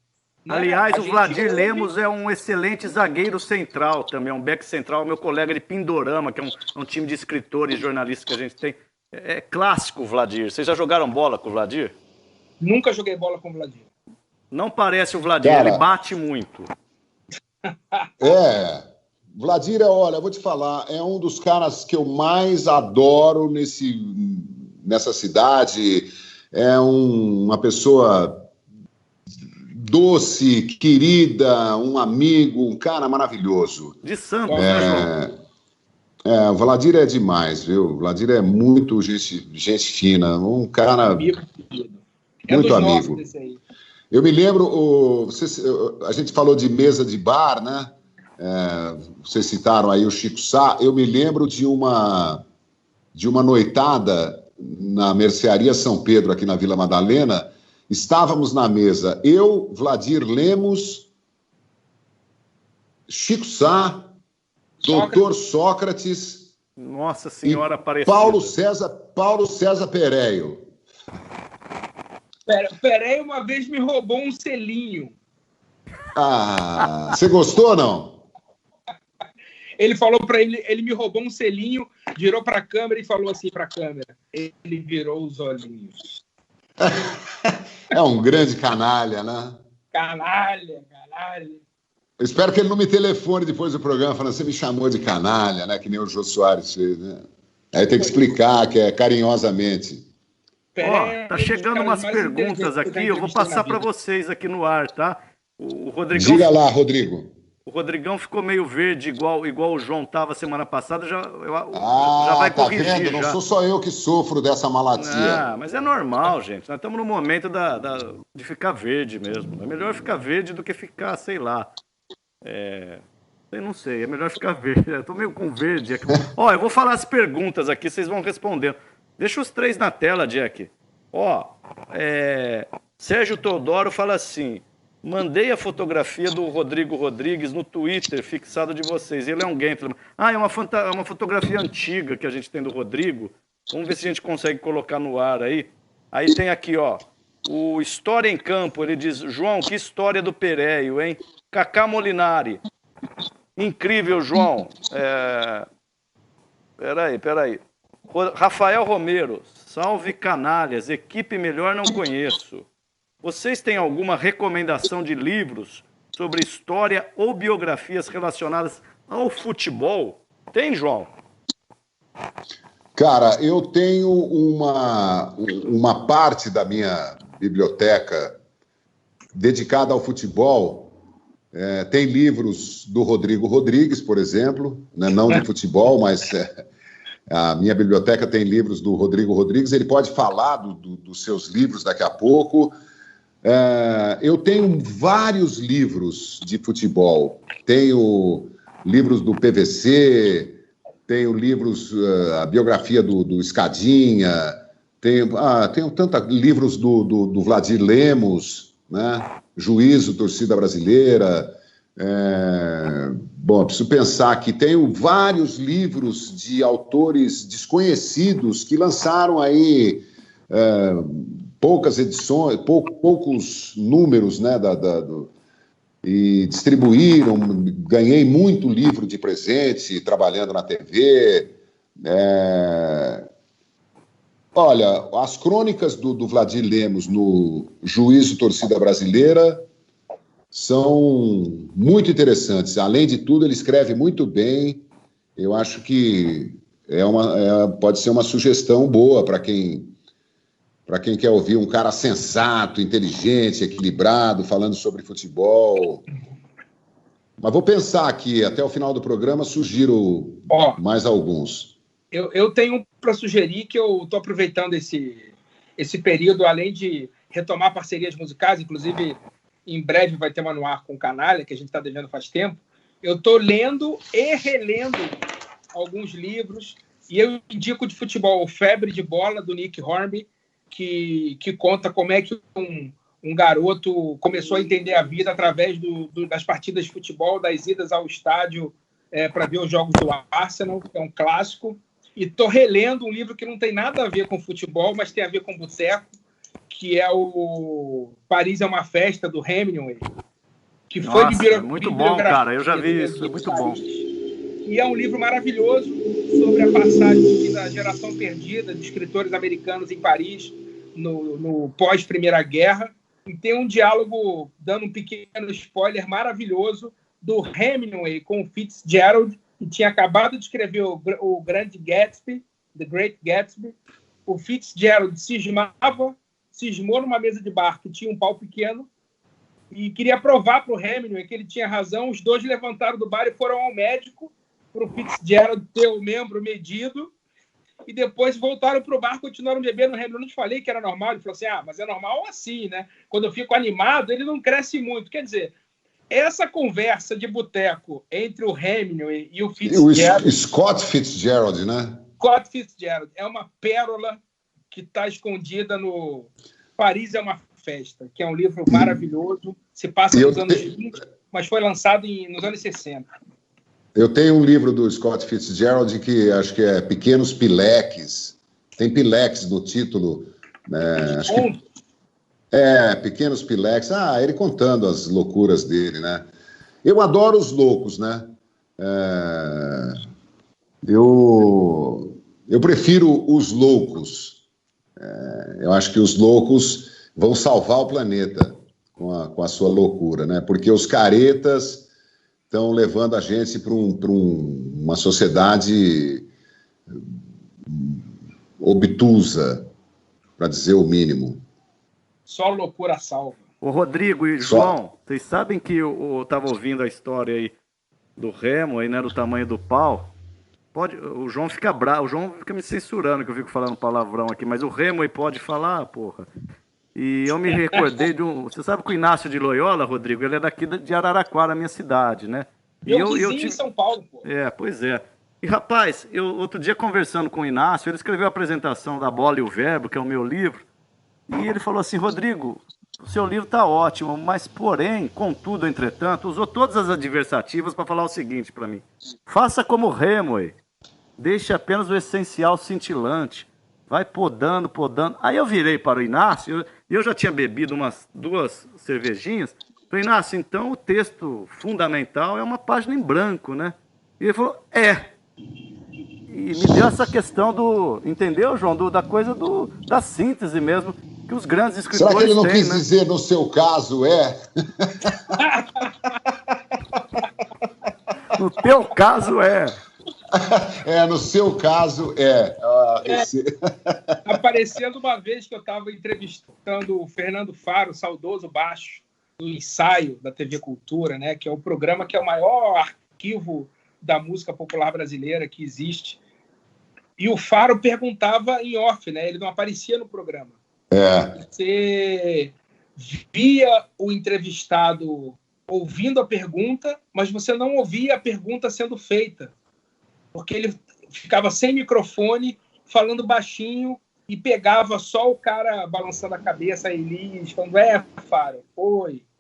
Aliás, o Vladir Lemos é um excelente zagueiro central também, um back central, meu colega de Pindorama, que é um time de escritores e jornalistas que a gente tem. É clássico o Vladir. Vocês já jogaram bola com o Vladir? Nunca joguei bola com o Vladir. Não parece o Vladir, cara, ele bate muito. Vladir, olha, eu vou te falar, é um dos caras que eu mais adoro nessa cidade. É uma pessoa doce, querida, um amigo, um cara maravilhoso. De Santos, né, João? O Vladir é demais, viu? O Vladir é muito gente fina, um cara amigo, muito amigo. Eu me lembro, a gente falou de mesa de bar, né? Vocês citaram aí o Chico Sá. Eu me lembro de uma noitada na Mercearia São Pedro, aqui na Vila Madalena. Estávamos na mesa, eu, Vladir Lemos, Chico Sá, Doutor Sócrates. Nossa Senhora Aparecida. Paulo César Pereio. Pereio uma vez me roubou um selinho. Você gostou ou não? Ele falou para ele me roubou um selinho, virou para a câmera e falou assim para a câmera. Ele virou os olhinhos. É um grande canalha, né? Canalha. Eu espero que ele não me telefone depois do programa falando, você me chamou de canalha, né? Que nem o Jô Soares fez, né? Aí tem que explicar que é carinhosamente. Tá chegando umas perguntas aqui, eu vou passar para vocês aqui no ar, tá? O Rodrigão... Diga lá, Rodrigo. O Rodrigão ficou meio verde, igual o João estava semana passada, já vai corrigir. Vendo? Não sou só eu que sofro dessa malatia. Mas é normal, gente. Nós estamos no momento de ficar verde mesmo. É melhor ficar verde do que ficar, sei lá. Eu não sei, é melhor ficar verde. Eu tô meio com verde aqui. Eu vou falar as perguntas aqui, vocês vão respondendo. Deixa os três na tela, Jack. Sérgio Teodoro fala assim: mandei a fotografia do Rodrigo Rodrigues no Twitter, fixado de vocês. Ele é um gentleman. É uma fotografia antiga que a gente tem do Rodrigo. Vamos ver se a gente consegue colocar no ar aí. Aí tem aqui, o História em Campo. Ele diz, João, que história do Pereio, hein? Cacá Molinari. Incrível, João. Peraí. Rafael Romero. Salve canalhas. Equipe melhor não conheço. Vocês têm alguma recomendação de livros sobre história ou biografias relacionadas ao futebol? Tem, João? Cara, eu tenho uma parte da minha biblioteca dedicada ao futebol. Tem livros do Rodrigo Rodrigues, por exemplo, né? Não de futebol, mas a minha biblioteca tem livros do Rodrigo Rodrigues. Ele pode falar dos seus livros daqui a pouco. Eu tenho vários livros de futebol. Tenho livros do PVC, tenho livros, a biografia do Escadinha, tenho livros do Vladir Lemos, né? Juízo, Torcida Brasileira. Bom, eu preciso pensar que tenho vários livros de autores desconhecidos que lançaram aí poucas edições, poucos números, né, e distribuíram. Ganhei muito livro de presente trabalhando na TV. Olha, as crônicas do Vladir Lemos no Juízo Torcida Brasileira são muito interessantes. Além de tudo, ele escreve muito bem. Eu acho que pode ser uma sugestão boa para quem quer ouvir um cara sensato, inteligente, equilibrado, falando sobre futebol. Mas vou pensar aqui, até o final do programa, sugiro mais alguns. Eu tenho um para sugerir, que eu estou aproveitando esse período, além de retomar parcerias musicais, inclusive em breve vai ter uma no ar com o Canalha, que a gente está devendo faz tempo. Eu estou lendo e relendo alguns livros, e eu indico de futebol Febre de Bola, do Nick Hornby, que conta como é que um garoto começou a entender a vida através das partidas de futebol, das idas ao estádio para ver os jogos do Arsenal, que é um clássico. E estou relendo um livro que não tem nada a ver com futebol, mas tem a ver com boteco, que é o Paris é uma Festa, do Hemingway, que foi muito bom, cara, eu já vi isso, é muito bom. E é um livro maravilhoso sobre a passagem da geração perdida de escritores americanos em Paris no pós-Primeira Guerra, e tem um diálogo, dando um pequeno spoiler maravilhoso, do Hemingway com o Fitzgerald, que tinha acabado de escrever o Grande Gatsby, The Great Gatsby. O Fitzgerald cismou numa mesa de bar que tinha um pau pequeno e queria provar para o Hemingway que ele tinha razão. Os dois levantaram do bar e foram ao médico para o Fitzgerald ter o membro medido, e depois voltaram para o bar, continuaram bebendo. O Hemingway, não te falei que era normal? Ele falou assim, mas é normal assim, né? Quando eu fico animado, ele não cresce muito. Quer dizer, essa conversa de boteco entre o Hemingway e o Fitzgerald... O Scott Fitzgerald, né? Scott Fitzgerald é uma pérola que está escondida no Paris é uma Festa, que é um livro maravilhoso, se passa nos anos 20, mas foi lançado nos anos 60. Eu tenho um livro do Scott Fitzgerald que acho que é Pequenos Pileques. Tem Pileques no título. Né? Pequenos Pileques. Ele contando as loucuras dele, né? Eu adoro os loucos, né? Eu prefiro os loucos. Eu acho que os loucos vão salvar o planeta com a sua loucura, né? Porque os caretas estão levando a gente para uma sociedade obtusa, para dizer o mínimo. Só loucura salva. Ô Rodrigo e João, vocês sabem que eu estava ouvindo a história aí do Remo, aí, né, do tamanho do pau. O João fica bravo, o João fica me censurando que eu fico falando palavrão aqui, mas o Remo aí pode falar, porra. E eu me recordei de você sabe que o Inácio de Loyola, Rodrigo, ele é daqui de Araraquara, minha cidade, né? Eu em São Paulo, pô. Pois é. E, rapaz, outro dia conversando com o Inácio, ele escreveu a apresentação da Bola e o Verbo, que é o meu livro, e ele falou assim, Rodrigo, o seu livro tá ótimo, mas porém, contudo, entretanto, usou todas as adversativas para falar o seguinte para mim. Faça como o Hemingway, deixe apenas o essencial cintilante, vai podando. Aí eu virei para o Inácio, e eu já tinha bebido umas 2 cervejinhas. Falei, Inácio, então o texto fundamental é uma página em branco, né? E ele falou, E me deu essa questão entendeu, João? Da coisa da síntese mesmo, que os grandes escritores têm. Será que ele não quis dizer, no seu caso, No teu caso, no seu caso, Aparecendo uma vez que eu estava entrevistando o Fernando Faro, saudoso baixo, do Ensaio, da TV Cultura, né, que é o programa que é o maior arquivo da música popular brasileira que existe. E o Faro perguntava em off, né, ele não aparecia no programa. Você via o entrevistado ouvindo a pergunta, mas você não ouvia a pergunta sendo feita, porque ele ficava sem microfone, falando baixinho, e pegava só o cara balançando a cabeça, a Elis, falando, Faro,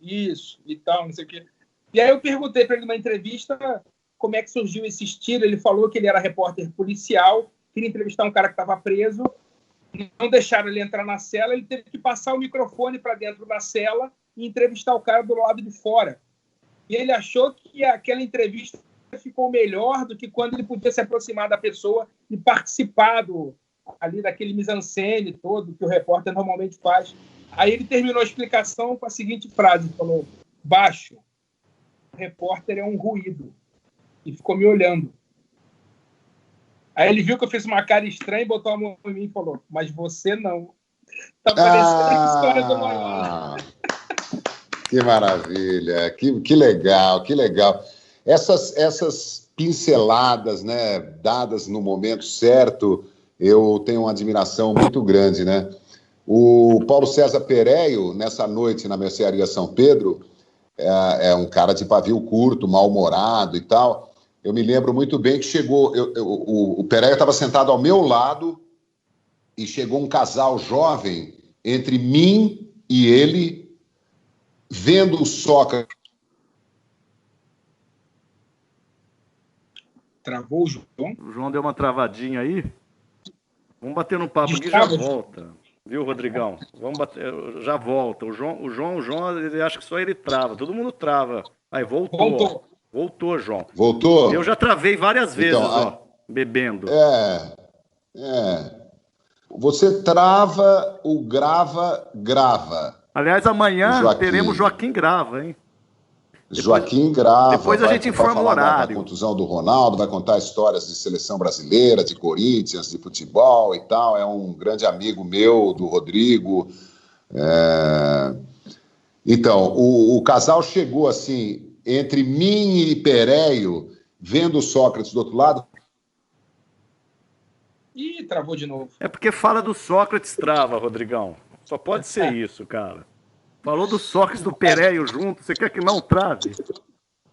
isso, e tal, não sei o quê. E aí eu perguntei para ele numa entrevista como é que surgiu esse estilo. Ele falou que ele era repórter policial, queria entrevistar um cara que estava preso, não deixaram ele entrar na cela, ele teve que passar o microfone para dentro da cela e entrevistar o cara do lado de fora. E ele achou que aquela entrevista ficou melhor do que quando ele podia se aproximar da pessoa e participar ali daquele mise-en-scène todo que o repórter normalmente faz. Aí ele terminou a explicação com a seguinte frase, falou: baixo, o repórter é um ruído. E ficou me olhando. Aí ele viu que eu fiz uma cara estranha e botou a mão em mim e falou: mas você não. Tá parecendo a história do Loyola. Que maravilha, que legal, que legal. Essas pinceladas, né, dadas no momento certo, eu tenho uma admiração muito grande, né? O Paulo César Pereio, nessa noite na Mercearia São Pedro, é um cara de pavio curto, mal-humorado e tal. Eu me lembro muito bem que chegou... o Pereio estava sentado ao meu lado e chegou um casal jovem entre mim e ele, vendo o Sócrates... Travou o João? O João deu uma travadinha aí. Vamos bater no papo aqui e já volta. Viu, Rodrigão? Vamos bater, já volta. O João, ele acha que só ele trava. Todo mundo trava. Aí, voltou. Voltou, João. Voltou? Eu já travei várias vezes, então, bebendo. Você trava, o grava. Aliás, amanhã teremos Joaquim Grava, hein? Joaquim Grava. Depois a gente informa o horário. Da contusão do Ronaldo, vai contar histórias de seleção brasileira, de Corinthians, de futebol e tal. É um grande amigo meu, do Rodrigo. Então, o casal chegou assim, entre mim e Pereio, vendo o Sócrates do outro lado. Ih, travou de novo. É porque fala do Sócrates, trava, Rodrigão. Só pode ser isso, cara. Falou do Sócrates do Pereio junto, você quer que não trave?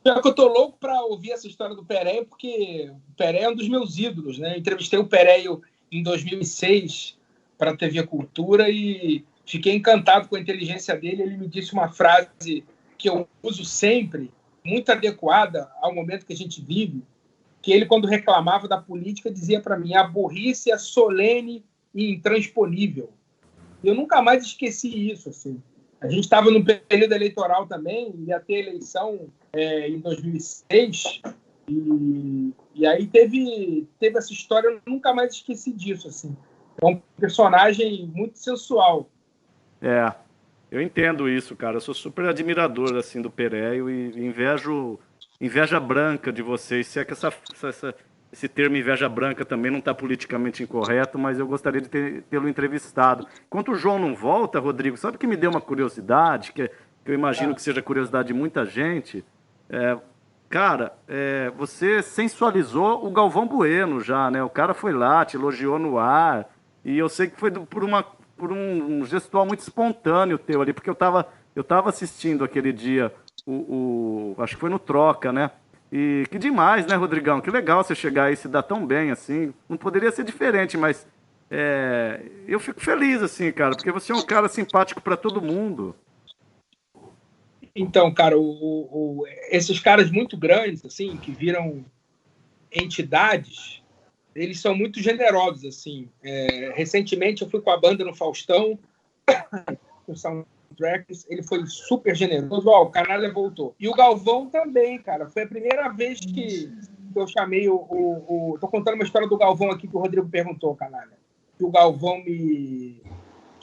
Já que eu tô louco para ouvir essa história do Pereio, porque o Pereio é um dos meus ídolos, né? Eu entrevistei o Pereio em 2006 para a TV Cultura e fiquei encantado com a inteligência dele. Ele me disse uma frase que eu uso sempre, muito adequada ao momento que a gente vive, que ele, quando reclamava da política, dizia para mim: a burrice é solene e intransponível. Eu nunca mais esqueci isso, assim. A gente estava no período eleitoral também, ia ter eleição em 2006, e aí teve essa história, eu nunca mais esqueci disso, assim. É um personagem muito sensual. Eu entendo isso, cara. Eu sou super admirador, assim, do Pereio e inveja branca de vocês. Se é que esse termo inveja branca também não está politicamente incorreto, mas eu gostaria de tê-lo entrevistado. Enquanto o João não volta, Rodrigo, sabe que me deu uma curiosidade, que eu imagino que seja curiosidade de muita gente? Cara, você sensualizou o Galvão Bueno já, né? O cara foi lá, te elogiou no ar, e eu sei que foi por um gestual muito espontâneo teu ali, porque eu tava assistindo aquele dia, acho que foi no Troca, né? E que demais, né, Rodrigão? Que legal você chegar aí e se dar tão bem, assim. Não poderia ser diferente, mas eu fico feliz, assim, cara, porque você é um cara simpático para todo mundo. Então, cara, esses caras muito grandes, assim, que viram entidades, eles são muito generosos, assim. Recentemente eu fui com a banda no Faustão, com Soundtracks, ele foi super generoso. O Canalha voltou. E o Galvão também, cara. Foi a primeira vez que eu chamei Tô contando uma história do Galvão aqui que o Rodrigo perguntou, Canalha. Que o Galvão que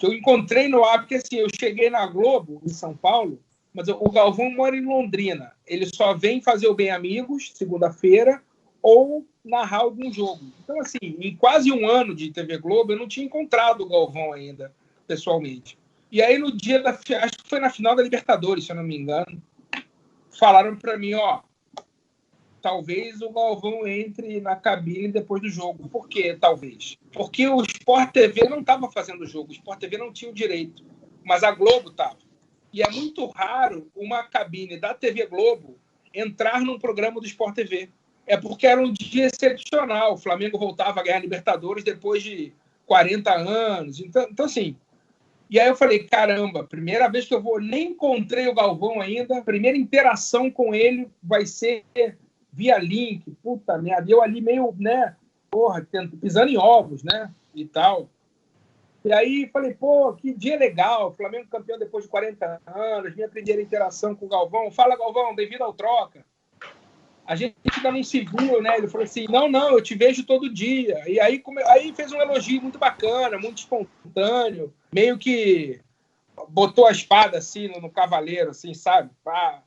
eu encontrei no ar, porque assim, eu cheguei na Globo, em São Paulo, mas o Galvão mora em Londrina. Ele só vem fazer o Bem Amigos, segunda-feira, ou narrar algum jogo. Então, assim, em quase um ano de TV Globo, eu não tinha encontrado o Galvão ainda, pessoalmente. E aí, no dia acho que foi na final da Libertadores, se eu não me engano, falaram para mim, talvez o Galvão entre na cabine depois do jogo. Por quê, talvez? Porque o Sport TV não estava fazendo o jogo, o Sport TV não tinha o direito, mas a Globo estava. E é muito raro uma cabine da TV Globo entrar num programa do Sport TV. É porque era um dia excepcional, o Flamengo voltava a ganhar a Libertadores depois de 40 anos. Então assim... E aí eu falei, caramba, primeira vez que eu vou, nem encontrei o Galvão ainda, a primeira interação com ele vai ser via link, puta merda, eu ali meio, né, porra, pisando em ovos, né, e tal. E aí falei, pô, que dia legal, Flamengo campeão depois de 40 anos, minha primeira interação com o Galvão. Fala, Galvão, bem-vindo ao Troca. A gente ainda não se viu, né? Ele falou assim, não, eu te vejo todo dia. E aí fez um elogio muito bacana, muito espontâneo, meio que botou a espada assim no cavaleiro, assim, sabe? Pá.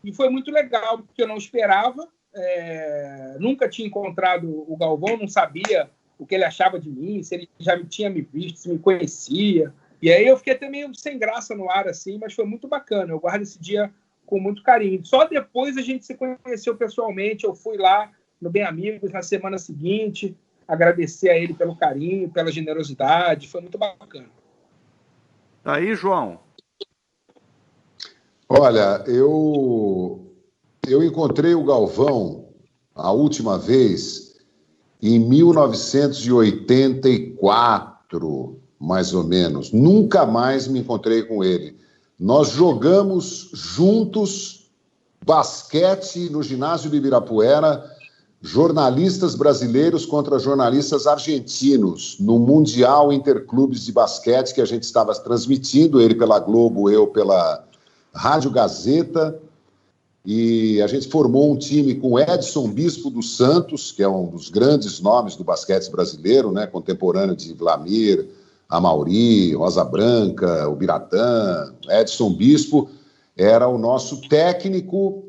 E foi muito legal, porque eu não esperava, nunca tinha encontrado o Galvão, não sabia o que ele achava de mim, se ele já tinha me visto, se me conhecia. E aí eu fiquei até meio sem graça no ar, assim, mas foi muito bacana. Eu guardo esse dia com muito carinho. Só depois a gente se conheceu pessoalmente, eu fui lá no Bem Amigos na semana seguinte, agradecer a ele pelo carinho, pela generosidade, foi muito bacana. Tá aí, João? Olha, eu encontrei o Galvão a última vez em 1984, mais ou menos. Nunca mais me encontrei com ele. Nós jogamos juntos basquete no ginásio de Ibirapuera, jornalistas brasileiros contra jornalistas argentinos, no Mundial Interclubes de Basquete que a gente estava transmitindo, ele pela Globo, eu pela Rádio Gazeta, e a gente formou um time com Edson Bispo dos Santos, que é um dos grandes nomes do basquete brasileiro, né, contemporâneo de Vlamir, Amauri, Rosa Branca, o Biratã. Edson Bispo era o nosso técnico,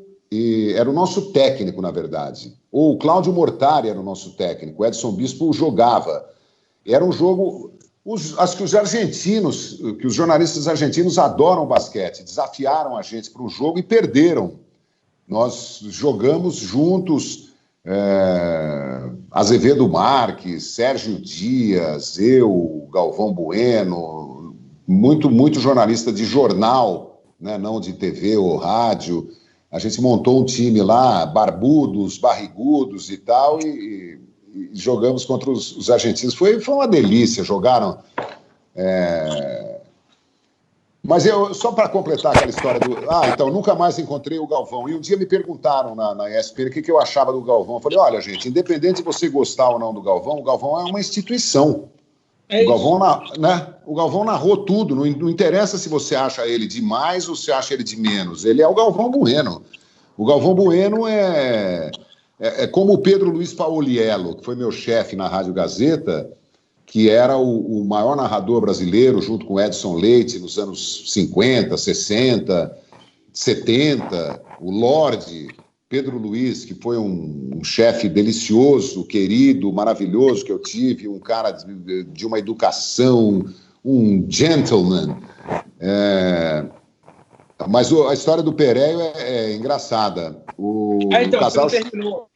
na verdade. O Cláudio Mortari era o nosso técnico, o Edson Bispo jogava. Era um jogo... Acho que os argentinos, que os jornalistas argentinos adoram basquete, desafiaram a gente para um jogo e perderam. Nós jogamos juntos, Azevedo Marques, Sérgio Dias, eu, Galvão Bueno, muito jornalista de jornal, né, não de TV ou rádio. A gente montou um time lá, barbudos, barrigudos e tal, e jogamos contra os argentinos. Foi uma delícia, jogaram... Mas só para completar aquela história do... então, nunca mais encontrei o Galvão. E um dia me perguntaram na ESPN o que eu achava do Galvão. Eu falei, olha, gente, independente de você gostar ou não do Galvão, o Galvão é uma instituição. O Galvão narrou tudo. Não interessa se você acha ele de mais ou se acha ele de menos. Ele é o Galvão Bueno. O Galvão Bueno é como o Pedro Luiz Pauliello, que foi meu chefe na Rádio Gazeta, que era o maior narrador brasileiro, junto com Edson Leite, nos anos 50, 60, 70, o Lorde, Pedro Luiz, que foi um chefe delicioso, querido, maravilhoso que eu tive, um cara de uma educação, um gentleman. Mas a história do Pereio é engraçada. O casal terminou.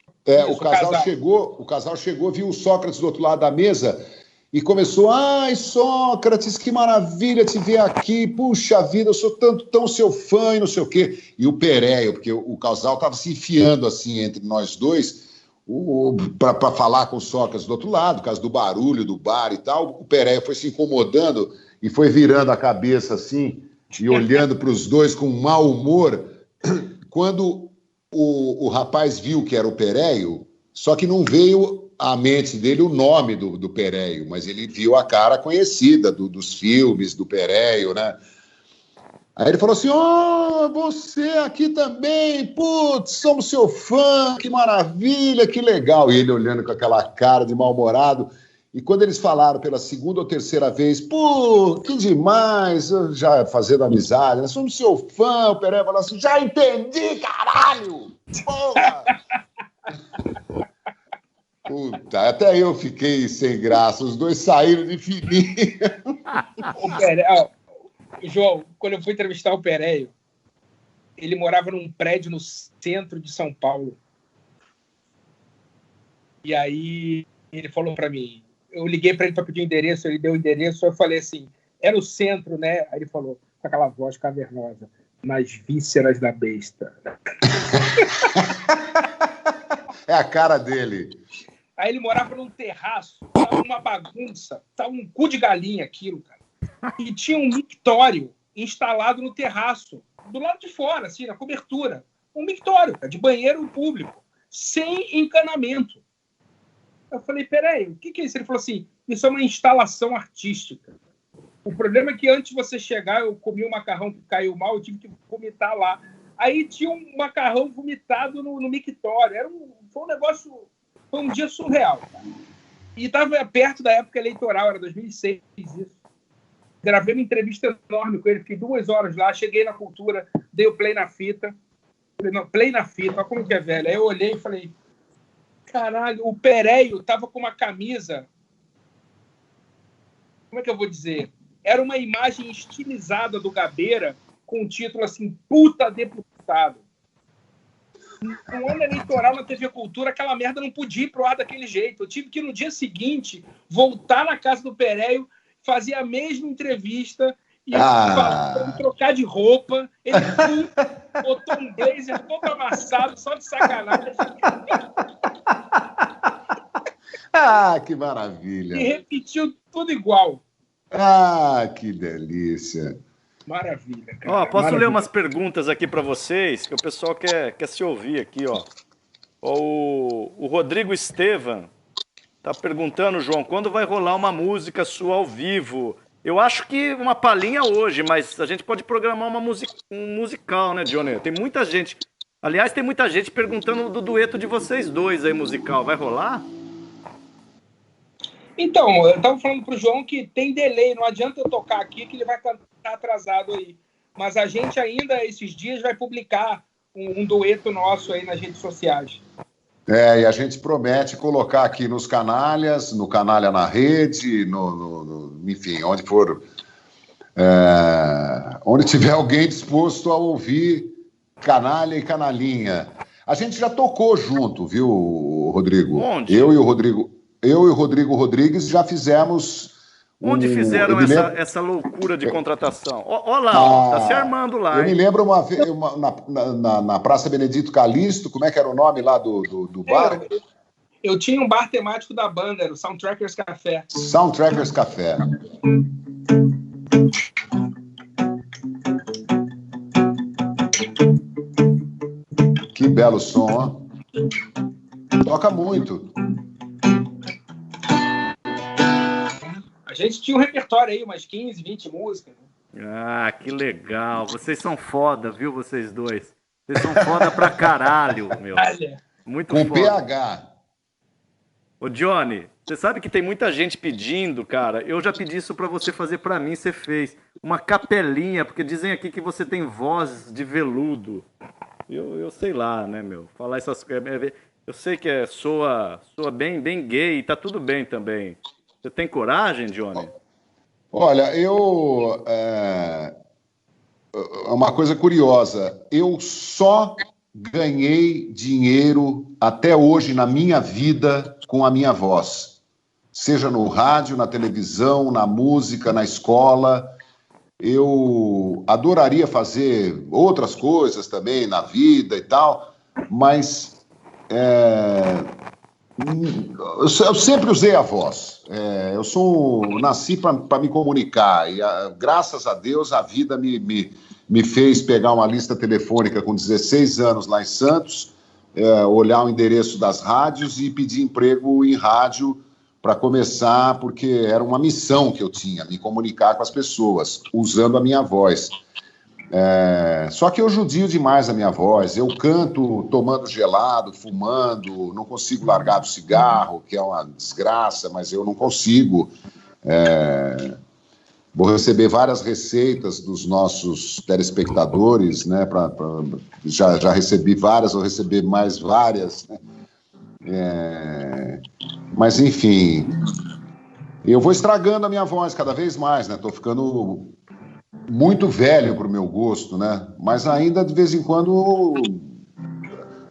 O casal chegou, viu o Sócrates do outro lado da mesa e começou, Sócrates, que maravilha te ver aqui, puxa vida, eu sou tão seu fã e não sei o quê. E o Pereio, porque o casal estava se enfiando assim entre nós dois, para falar com o Sócrates do outro lado, por causa do barulho do bar e tal. O Pereio foi se incomodando e foi virando a cabeça assim e olhando para os dois com mau humor. Quando o rapaz viu que era o Pereio, só que não veio à mente dele o nome do Pereio, mas ele viu a cara conhecida dos filmes do Pereio, né? Aí ele falou assim, você aqui também, putz, somos seu fã, que maravilha, que legal. E ele olhando com aquela cara de mal-humorado. E quando eles falaram pela segunda ou terceira vez, que demais, já fazendo amizade, nós somos seu fã, o Pereio falou assim, já entendi, caralho! Porra! Puta, até eu fiquei sem graça, os dois saíram de fininho. João, quando eu fui entrevistar o Pereio, ele morava num prédio no centro de São Paulo. E aí ele falou para mim, eu liguei para ele para pedir o endereço, ele deu o endereço, eu falei assim, era o centro, né? Aí ele falou, com aquela voz cavernosa, nas vísceras da besta. É a cara dele. Aí ele morava num terraço, tava uma bagunça, tava um cu de galinha aquilo, cara. E tinha um mictório instalado no terraço, do lado de fora, assim, na cobertura. Um mictório, cara, de banheiro público. sem encanamento. Eu falei, peraí, o que é isso? Ele falou assim, isso é uma instalação artística. O problema é que antes de você chegar, eu comi um macarrão que caiu mal, eu tive que vomitar lá. Aí tinha um macarrão vomitado no mictório. Foi um negócio, foi um dia surreal, cara. E estava perto da época eleitoral, era 2006 isso. Gravei uma entrevista enorme com ele, fiquei 2 horas lá, cheguei na Cultura, dei o play na fita. Falei, não, play na fita, olha como que é velho. Aí eu olhei e falei, caralho, o Péreio tava com uma camisa, como é que eu vou dizer? Era uma imagem estilizada do Gabeira com o título assim, puta deputado. No ano eleitoral na TV Cultura, aquela merda não podia ir pro ar daquele jeito. Eu tive que, no dia seguinte, voltar na casa do Péreio, fazer a mesma entrevista e ele trocar de roupa. Ele botou um blazer todo amassado, só de sacanagem. Que maravilha. E repetiu tudo igual. Que delícia. Maravilha, cara. Posso ler umas perguntas aqui para vocês, que o pessoal quer se ouvir aqui, ó. O Rodrigo Estevam tá perguntando, João, quando vai rolar uma música sua ao vivo? Eu acho que uma palhinha hoje, mas a gente pode programar um musical, né, Johnny? Tem muita gente... Aliás, tem muita gente perguntando do dueto de vocês dois aí, musical. Vai rolar? Então, eu estava falando pro João que tem delay, não adianta eu tocar aqui que ele vai cantar atrasado aí. Mas a gente ainda, esses dias, vai publicar um dueto nosso aí nas redes sociais. E a gente promete colocar aqui nos canalhas, no Canalha na Rede, enfim, onde for... onde tiver alguém disposto a ouvir Canalha e Canalinha. A gente já tocou junto, viu, Rodrigo? Onde? Eu e o Rodrigo Rodrigues já fizemos... Onde fizeram essa loucura de contratação? Olha lá, tá se armando lá. Eu me lembro uma vez, na Praça Benedito Calixto, como é que era o nome lá do bar? Eu tinha um bar temático da banda, era o Soundtrackers Café. Soundtrackers Café. Que belo som, ó. Toca muito. A gente tinha um repertório aí, umas 15, 20 músicas. Que legal. Vocês são foda, viu, vocês dois? Vocês são foda pra caralho, meu. Muito com foda. PH. Ô, Johnny, você sabe que tem muita gente pedindo, cara. Eu já pedi isso pra você fazer pra mim, você fez. Uma capelinha, porque dizem aqui que você tem voz de veludo. Eu sei lá, né, meu? Falar essas coisas. Eu sei que soa bem gay e tá tudo bem também. Você tem coragem, Johnny? Olha, é uma coisa curiosa. Eu só ganhei dinheiro até hoje na minha vida com a minha voz. Seja no rádio, na televisão, na música, na escola. Eu adoraria fazer outras coisas também na vida e tal, mas... eu sempre usei a voz. Nasci para me comunicar e, graças a Deus, a vida me fez pegar uma lista telefônica com 16 anos lá em Santos, olhar o endereço das rádios e pedir emprego em rádio para começar, porque era uma missão que eu tinha, me comunicar com as pessoas, usando a minha voz. Só que eu judio demais a minha voz. Eu canto tomando gelado, fumando, não consigo largar do cigarro, que é uma desgraça, mas eu não consigo. Vou receber várias receitas dos nossos telespectadores, né? Já recebi várias, vou receber mais várias. Mas, enfim, eu vou estragando a minha voz cada vez mais, né? Estou ficando muito velho para o meu gosto, né? Mas ainda de vez em quando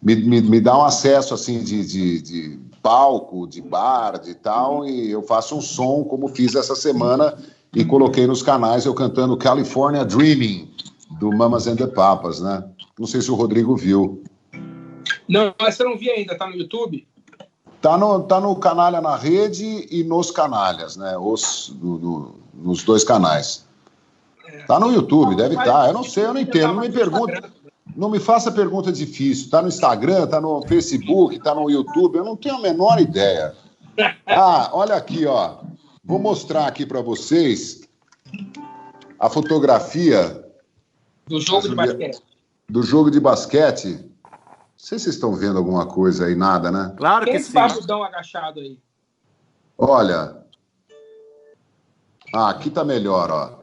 me dá um acesso assim de palco, de bar, de tal, e eu faço um som como fiz essa semana e coloquei nos canais eu cantando California Dreaming do Mamas and the Papas, né? Não sei se o Rodrigo viu. Não, essa eu não vi ainda. Tá no YouTube? Tá no Canalha na Rede e nos canalhas, né? Nos dois canais. Tá no YouTube, deve estar. Eu não sei, eu não entendo. Não me pergunta. Não me faça pergunta difícil. Tá no Instagram, tá no Facebook, tá no YouTube. Eu não tenho a menor ideia. Olha aqui, ó. Vou mostrar aqui para vocês a fotografia do jogo de basquete. Do jogo de basquete. Não sei se vocês estão vendo alguma coisa aí, nada, né? Claro que Tem sim. Tem esse barbudão agachado aí. Olha. Aqui tá melhor, ó.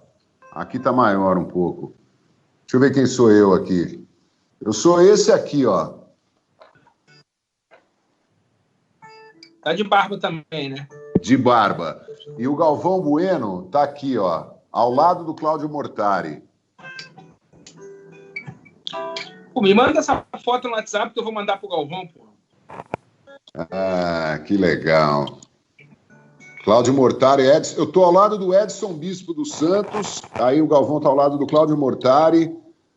Aqui tá maior um pouco. Deixa eu ver quem sou eu aqui. Eu sou esse aqui, ó. Tá de barba também, né? De barba. E o Galvão Bueno tá aqui, ó. Ao lado do Cláudio Mortari. Pô, me manda essa foto no WhatsApp que eu vou mandar pro Galvão, pô. Que legal. Cláudio Mortari, Edson. Eu tô ao lado do Edson Bispo dos Santos. Aí o Galvão tá ao lado do Cláudio Mortari.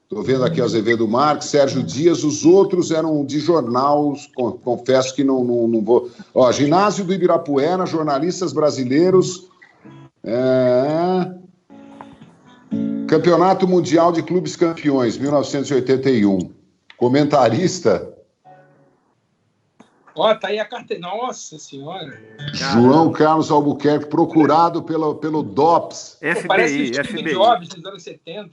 Tô vendo aqui Azevedo Marques, Sérgio Dias. Os outros eram de jornal. Confesso que não vou... Ó, Ginásio do Ibirapuera, jornalistas brasileiros. Campeonato Mundial de Clubes Campeões, 1981. Comentarista... Ó, tá aí a carteira. Nossa Senhora. João Carlos Albuquerque, procurado pelo DOPS. FBI, parece o Steve Jobs dos anos 70.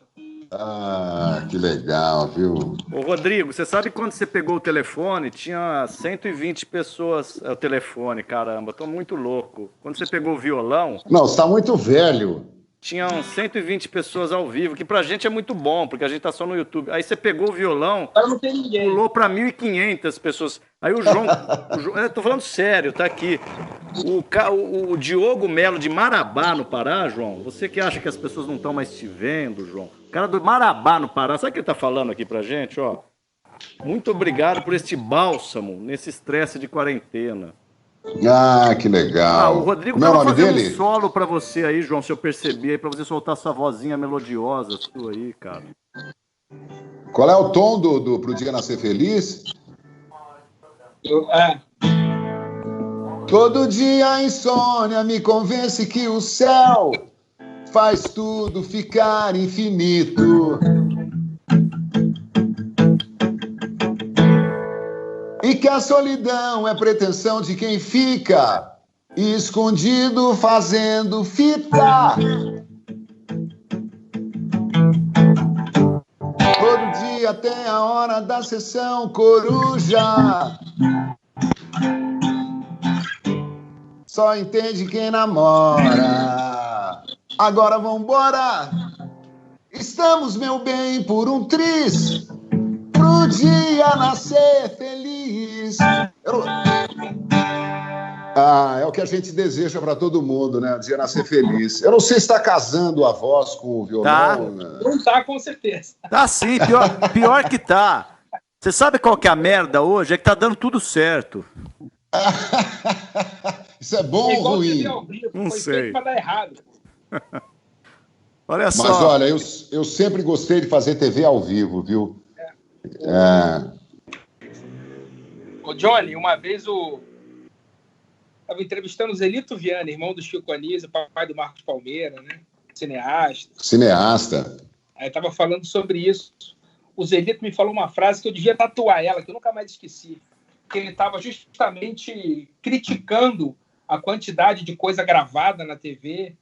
Que legal, viu? Ô, Rodrigo, você sabe quando você pegou o telefone, tinha 120 pessoas ao telefone, caramba, tô muito louco. Quando você pegou o violão... Não, você tá muito velho. Tinham 120 pessoas ao vivo, que pra gente é muito bom, porque a gente tá só no YouTube. Aí você pegou o violão, não tem ninguém. Pulou pra 1.500 pessoas. Aí o João... tô falando sério, tá aqui. O Diogo Melo de Marabá, no Pará, João, você que acha que as pessoas não estão mais te vendo, João. O cara do Marabá, no Pará, sabe o que ele tá falando aqui pra gente, ó? Muito obrigado por este bálsamo, nesse estresse de quarentena. Que legal. O Rodrigo Como é o nome fazendo dele? um solo pra você aí, João, se eu perceber, aí, pra você soltar sua vozinha melodiosa sua aí, cara. Qual é o tom pro Dia Nascer Feliz? Todo dia a insônia me convence que o céu faz tudo ficar infinito. E que a solidão é pretensão de quem fica escondido fazendo fita. Todo dia tem a hora da sessão coruja. Só entende quem namora. Agora vambora. Estamos, meu bem, por um tris. Pro dia nascer feliz. É o que a gente deseja para todo mundo, né? O dia nascer feliz. Eu não sei se está casando a voz com o violão. Tá. Né? Não tá, com certeza. Tá sim, pior que tá. Você sabe qual que é a merda hoje? É que tá dando tudo certo. Isso é bom ou ruim? Não foi sei. feito pra dar errado. Olha só. Mas olha, eu sempre gostei de fazer TV ao vivo, viu? Ô, Johnny, uma vez estava entrevistando o Zelito Viana, irmão do Chico Anísio, papai do Marcos Palmeira, né? Cineasta. Aí estava falando sobre isso. O Zelito me falou uma frase que eu devia tatuar ela, que eu nunca mais esqueci. Que ele estava justamente criticando a quantidade de coisa gravada na TV,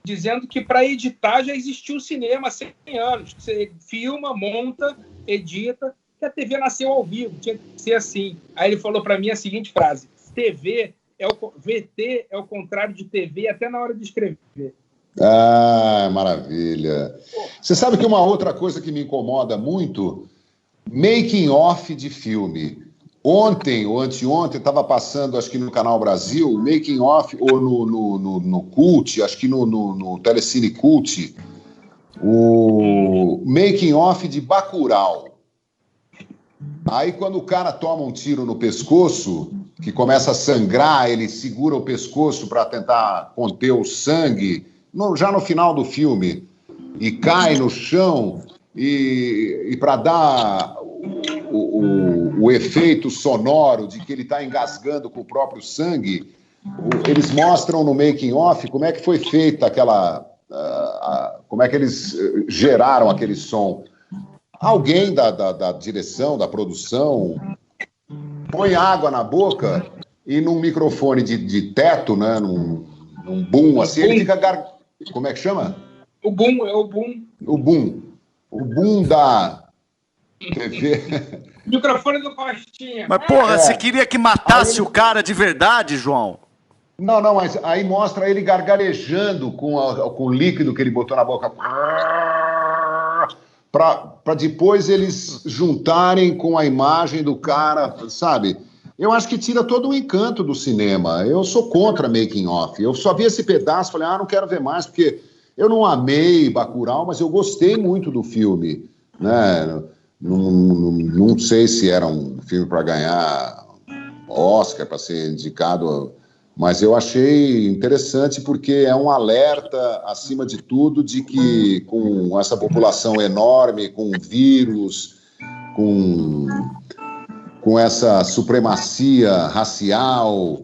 dizendo que para editar já existiu o cinema há 100 anos. Você filma, monta, edita, que a TV nasceu ao vivo, tinha que ser assim. Aí ele falou para mim a seguinte frase: VT é o contrário de TV até na hora de escrever. Maravilha. Você sabe que uma outra coisa que me incomoda muito, making off de filme. Ontem ou anteontem estava passando, acho que no Canal Brasil, making off, ou no Cult, acho que no Telecine Cult, o making off de Bacurau. Aí quando o cara toma um tiro no pescoço, que começa a sangrar, ele segura o pescoço para tentar conter o sangue, já no final do filme, e cai no chão, e para dar o efeito sonoro de que ele está engasgando com o próprio sangue, eles mostram no making off como é que foi feita aquela... como é que eles geraram aquele som. alguém da direção, da produção, põe água na boca e num microfone de teto, né, num boom, assim, ele fica... Como é que chama? O boom, é o boom. O boom. O boom da TV. Microfone do Costinha. Mas, porra, você queria que matasse o cara de verdade, João? Não, mas aí mostra ele gargarejando com o líquido que ele botou na boca. Para depois eles juntarem com a imagem do cara, sabe? Eu acho que tira todo o encanto do cinema. Eu sou contra making off. Eu só vi esse pedaço, falei, não quero ver mais, porque eu não amei Bacurau, mas eu gostei muito do filme, né? Não sei se era um filme para ganhar Oscar, para ser indicado, mas eu achei interessante porque é um alerta, acima de tudo, de que com essa população enorme, com vírus, com essa supremacia racial,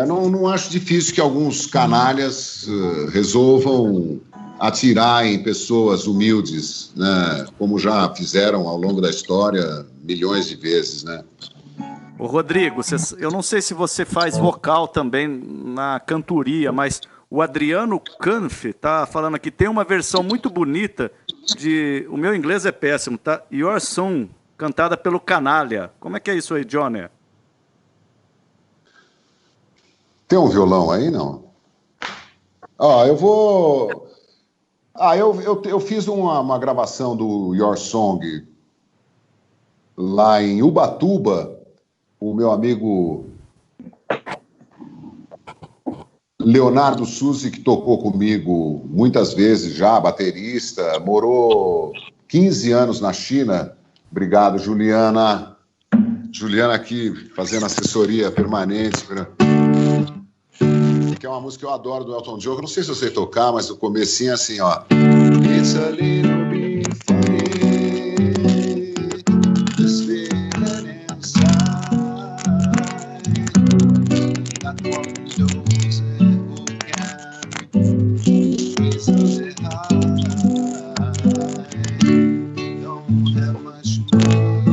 não acho difícil que alguns canalhas resolvam atirar em pessoas humildes, né, como já fizeram ao longo da história milhões de vezes, né? Ô Rodrigo, eu não sei se você faz vocal também na cantoria, mas o Adriano Canfe tá falando aqui, tem uma versão muito bonita o meu inglês é péssimo, tá? Your Song, cantada pelo Canalha. Como é que é isso aí, Johnny? Tem um violão aí, não? Eu vou... eu fiz uma gravação do Your Song lá em Ubatuba. O meu amigo Leonardo Susi, que tocou comigo muitas vezes já, baterista, morou 15 anos na China. Obrigado, Juliana. Juliana aqui fazendo assessoria permanente. Que é uma música que eu adoro do Elton John. Eu não sei se eu sei tocar, mas o comecinho é assim, ó. It's a little bit funny, this feeling inside. Not one knows who can easily hide. Don't have much money,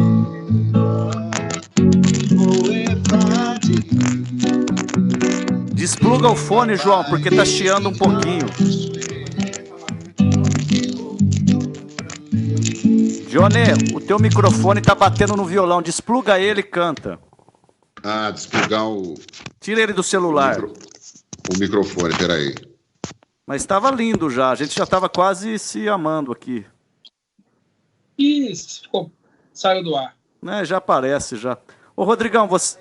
but if I did. Despluga o fone, João, porque tá chiando um pouquinho. Johnny, o teu microfone tá batendo no violão. Despluga ele e canta. Desplugar o... Tira ele do celular. O microfone, peraí. Mas estava lindo já. A gente já estava quase se amando aqui. Isso, saiu do ar. Né, já aparece, já. Ô, Rodrigão, você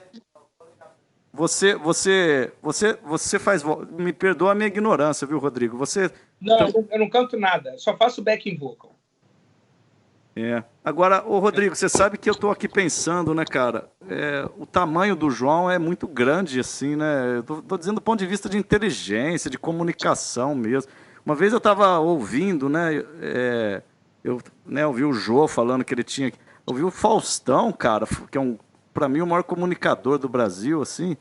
faz... Me perdoa a minha ignorância, viu, Rodrigo? Não, eu não canto nada. Só faço backing vocal. Agora, ô Rodrigo, você sabe que eu tô aqui pensando, né, cara? O tamanho do João é muito grande, assim, né? Eu tô dizendo do ponto de vista de inteligência, de comunicação mesmo. Uma vez eu tava ouvindo, né? Eu ouvi o Jô falando que ele tinha... Eu ouvi o Faustão, cara, que é pra mim o maior comunicador do Brasil, assim.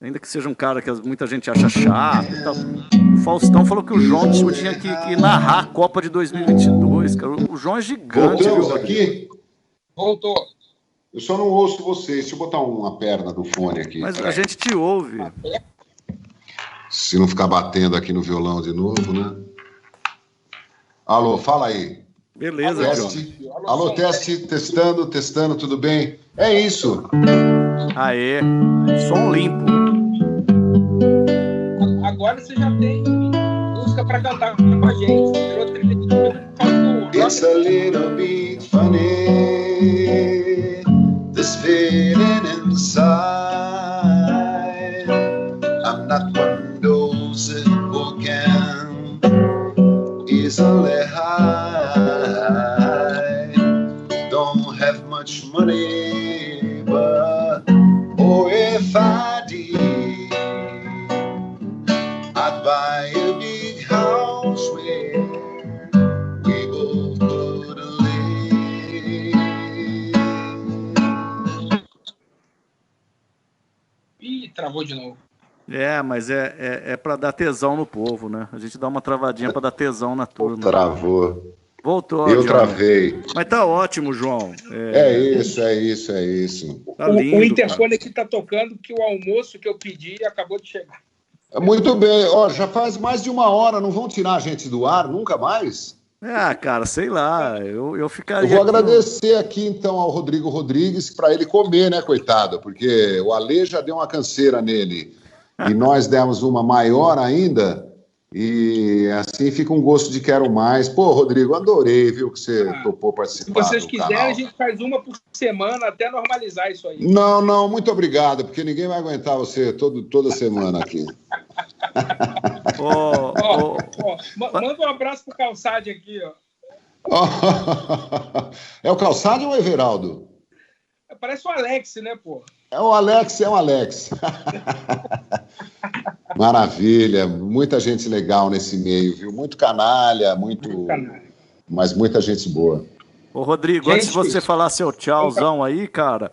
Ainda que seja um cara que muita gente acha chato e tal. O Faustão falou que o João tinha que narrar a Copa de 2022, cara. O João é gigante. Voltamos aqui? Voltou. Eu só não ouço vocês. Deixa eu botar uma perna do fone aqui. Mas a gente te ouve. Se não ficar batendo aqui no violão de novo, né? Alô, fala aí. Beleza, teste. Alô, teste, testando, tudo bem? É isso. Aê, som limpo. Agora você já tem música pra cantar com a gente. Virou trilha de filme. It's a little bit funny, this feeling inside. I'm not one of those who can easily hide. Don't have much money, but if I did, I'd buy a big house where we both could live. Ih, travou de novo. Mas é pra dar tesão no povo, né? A gente dá uma travadinha pra dar tesão na turma. Travou. Voltou, Eu João. travei. Mas tá ótimo, João. É isso. Tá lindo, o interfone cara. aqui tá tocando que o almoço que eu pedi acabou de chegar. Muito bem. Ó, já faz mais de 1 hora. Não vão tirar a gente do ar nunca mais? Ah, cara, sei lá. Eu ficaria. Eu vou aqui agradecer aqui, então, ao Rodrigo Rodrigues para ele comer, né, coitado? Porque o Ale já deu uma canseira nele e nós demos uma maior ainda. E assim fica um gosto de quero mais. Pô, Rodrigo, adorei, viu, que você topou Se participar vocês do quiserem, canal. a gente faz uma por semana até normalizar isso aí. Não, muito obrigado, porque ninguém vai aguentar você toda semana aqui. Manda um abraço pro Calçade aqui, ó. É o Calçade ou o Everaldo? Parece o Alex, né, pô? É o Alex. Maravilha, muita gente legal nesse meio, viu? Muito canalha, mas muita gente boa. Ô, Rodrigo, Gente, antes de você falar seu tchauzão aí, cara,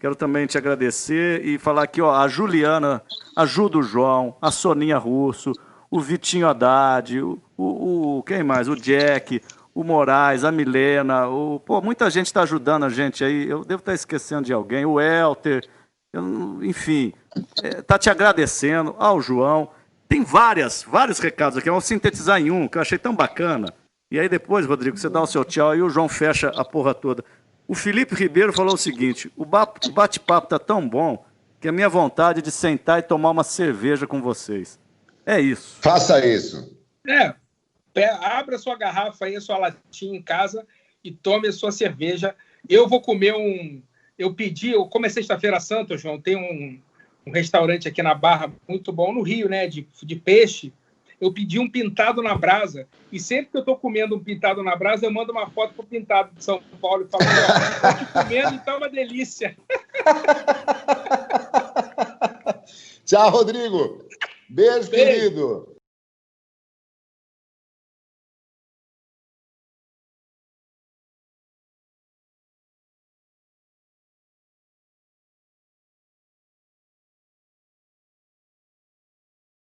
quero também te agradecer e falar aqui, ó, a Juliana ajuda o João, a Soninha Russo, o Vitinho Haddad, quem mais? O Jack, o Moraes, a Milena, pô, muita gente está ajudando a gente aí, eu devo estar esquecendo de alguém, o Elter, enfim, tá te agradecendo, ao João. Tem vários recados aqui, eu vou sintetizar em um, que eu achei tão bacana. E aí depois, Rodrigo, você dá o seu tchau e o João fecha a porra toda. O Felipe Ribeiro falou o seguinte, o bate-papo tá tão bom que a minha vontade é de sentar e tomar uma cerveja com vocês. É isso. Faça isso. Abra sua garrafa aí, a sua latinha em casa e tome a sua cerveja. Eu vou comer como é sexta-feira santa, João, tem um restaurante aqui na Barra muito bom, no Rio, né, de peixe. Eu pedi um pintado na brasa, e sempre que eu tô comendo um pintado na brasa, eu mando uma foto pro pintado de São Paulo e falo, tô aqui comendo e tá uma delícia. Tchau, Rodrigo. Beijo, querido.